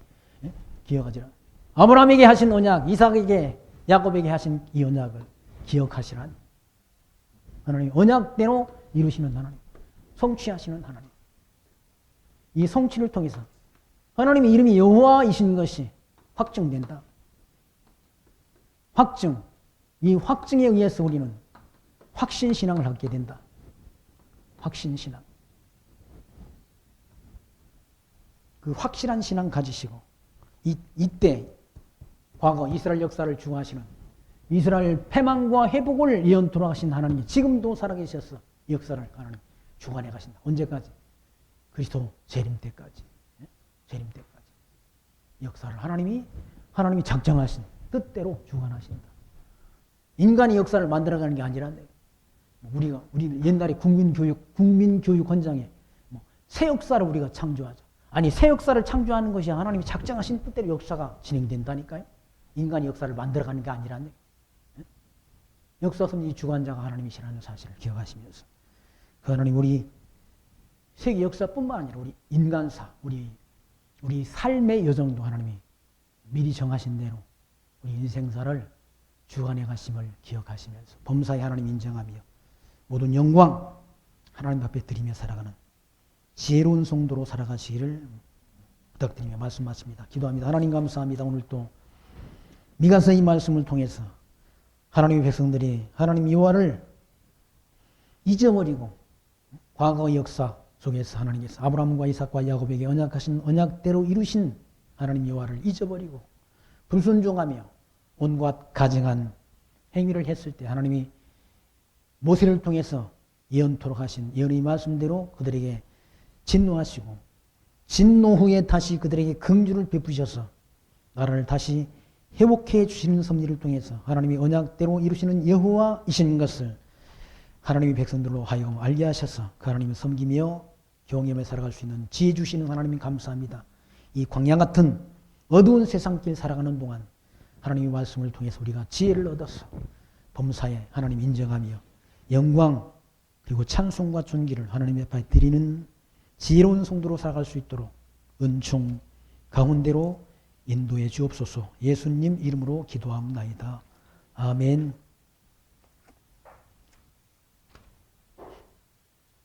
기억하시라. 아브라함에게 하신 언약, 이삭에게, 야곱에게 하신 이 언약을 기억하시라. 하나님 언약대로 이루시는 하나님, 성취하시는 하나님. 이 성취를 통해서 하나님의 이름이 여호와이신 것이 확증된다. 확증. 이 확증에 의해서 우리는 확신신앙을 갖게 된다. 확신신앙. 그 확실한 신앙 가지시고 이때 과거 이스라엘 역사를 주관하시는 이스라엘 패망과 회복을 예언토록 하신 하나님이 지금도 살아계셔서 역사를 하나님 주관해 가신다. 언제까지? 그리스도 재림 때까지. 재림 때까지. 역사를 하나님이 작정하신 뜻대로 주관하신다. 인간이 역사를 만들어가는 게 아니라 우리는 옛날에 국민교육 헌장에 새 역사를 우리가 창조하자. 아니 새 역사를 창조하는 것이 하나님이 작정하신 뜻대로 역사가 진행된다니까요. 인간이 역사를 만들어가는 게 아니라네. 역사 섭리 주관자가 하나님이시라는 사실을 기억하시면서 그 하나님 우리 세계 역사뿐만 아니라 우리 인간사, 우리 삶의 여정도 하나님이 미리 정하신 대로 우리 인생사를 주관해 가심을 기억하시면서 범사에 하나님 인정하며 모든 영광 하나님 앞에 드리며 살아가는 지혜로운 성도로 살아가시기를 부탁드리며 말씀 마칩니다. 기도합니다. 하나님 감사합니다. 오늘 또 미가서 이 말씀을 통해서 하나님의 백성들이 하나님 여호와를 잊어버리고 과거의 역사 속에서 하나님께서 아브라함과 이삭과 야곱에게 언약하신 언약대로 이루신 하나님 여호와를 잊어버리고 불순종하며 온갖 가증한 행위를 했을 때 하나님이 모세를 통해서 예언토록 하신 예언의 말씀대로 그들에게 진노하시고 진노 후에 다시 그들에게 긍휼을 베푸셔서 나라를 다시 회복해 주시는 섭리를 통해서 하나님이 언약대로 이루시는 여호와이신 것을 하나님의 백성들로 하여금 알게 하셔서 그 하나님을 섬기며 경외하며 살아갈 수 있는 지혜 주시는 하나님 감사합니다. 이 광야 같은 어두운 세상길 살아가는 동안 하나님의 말씀을 통해서 우리가 지혜를 얻어서 범사에 하나님 인정하며 영광 그리고 찬송과 존귀를 하나님 앞에 드리는 지혜로운 성도로 살아갈 수 있도록 은총 가운데로 인도해 주옵소서. 예수님 이름으로 기도합니다. 아멘.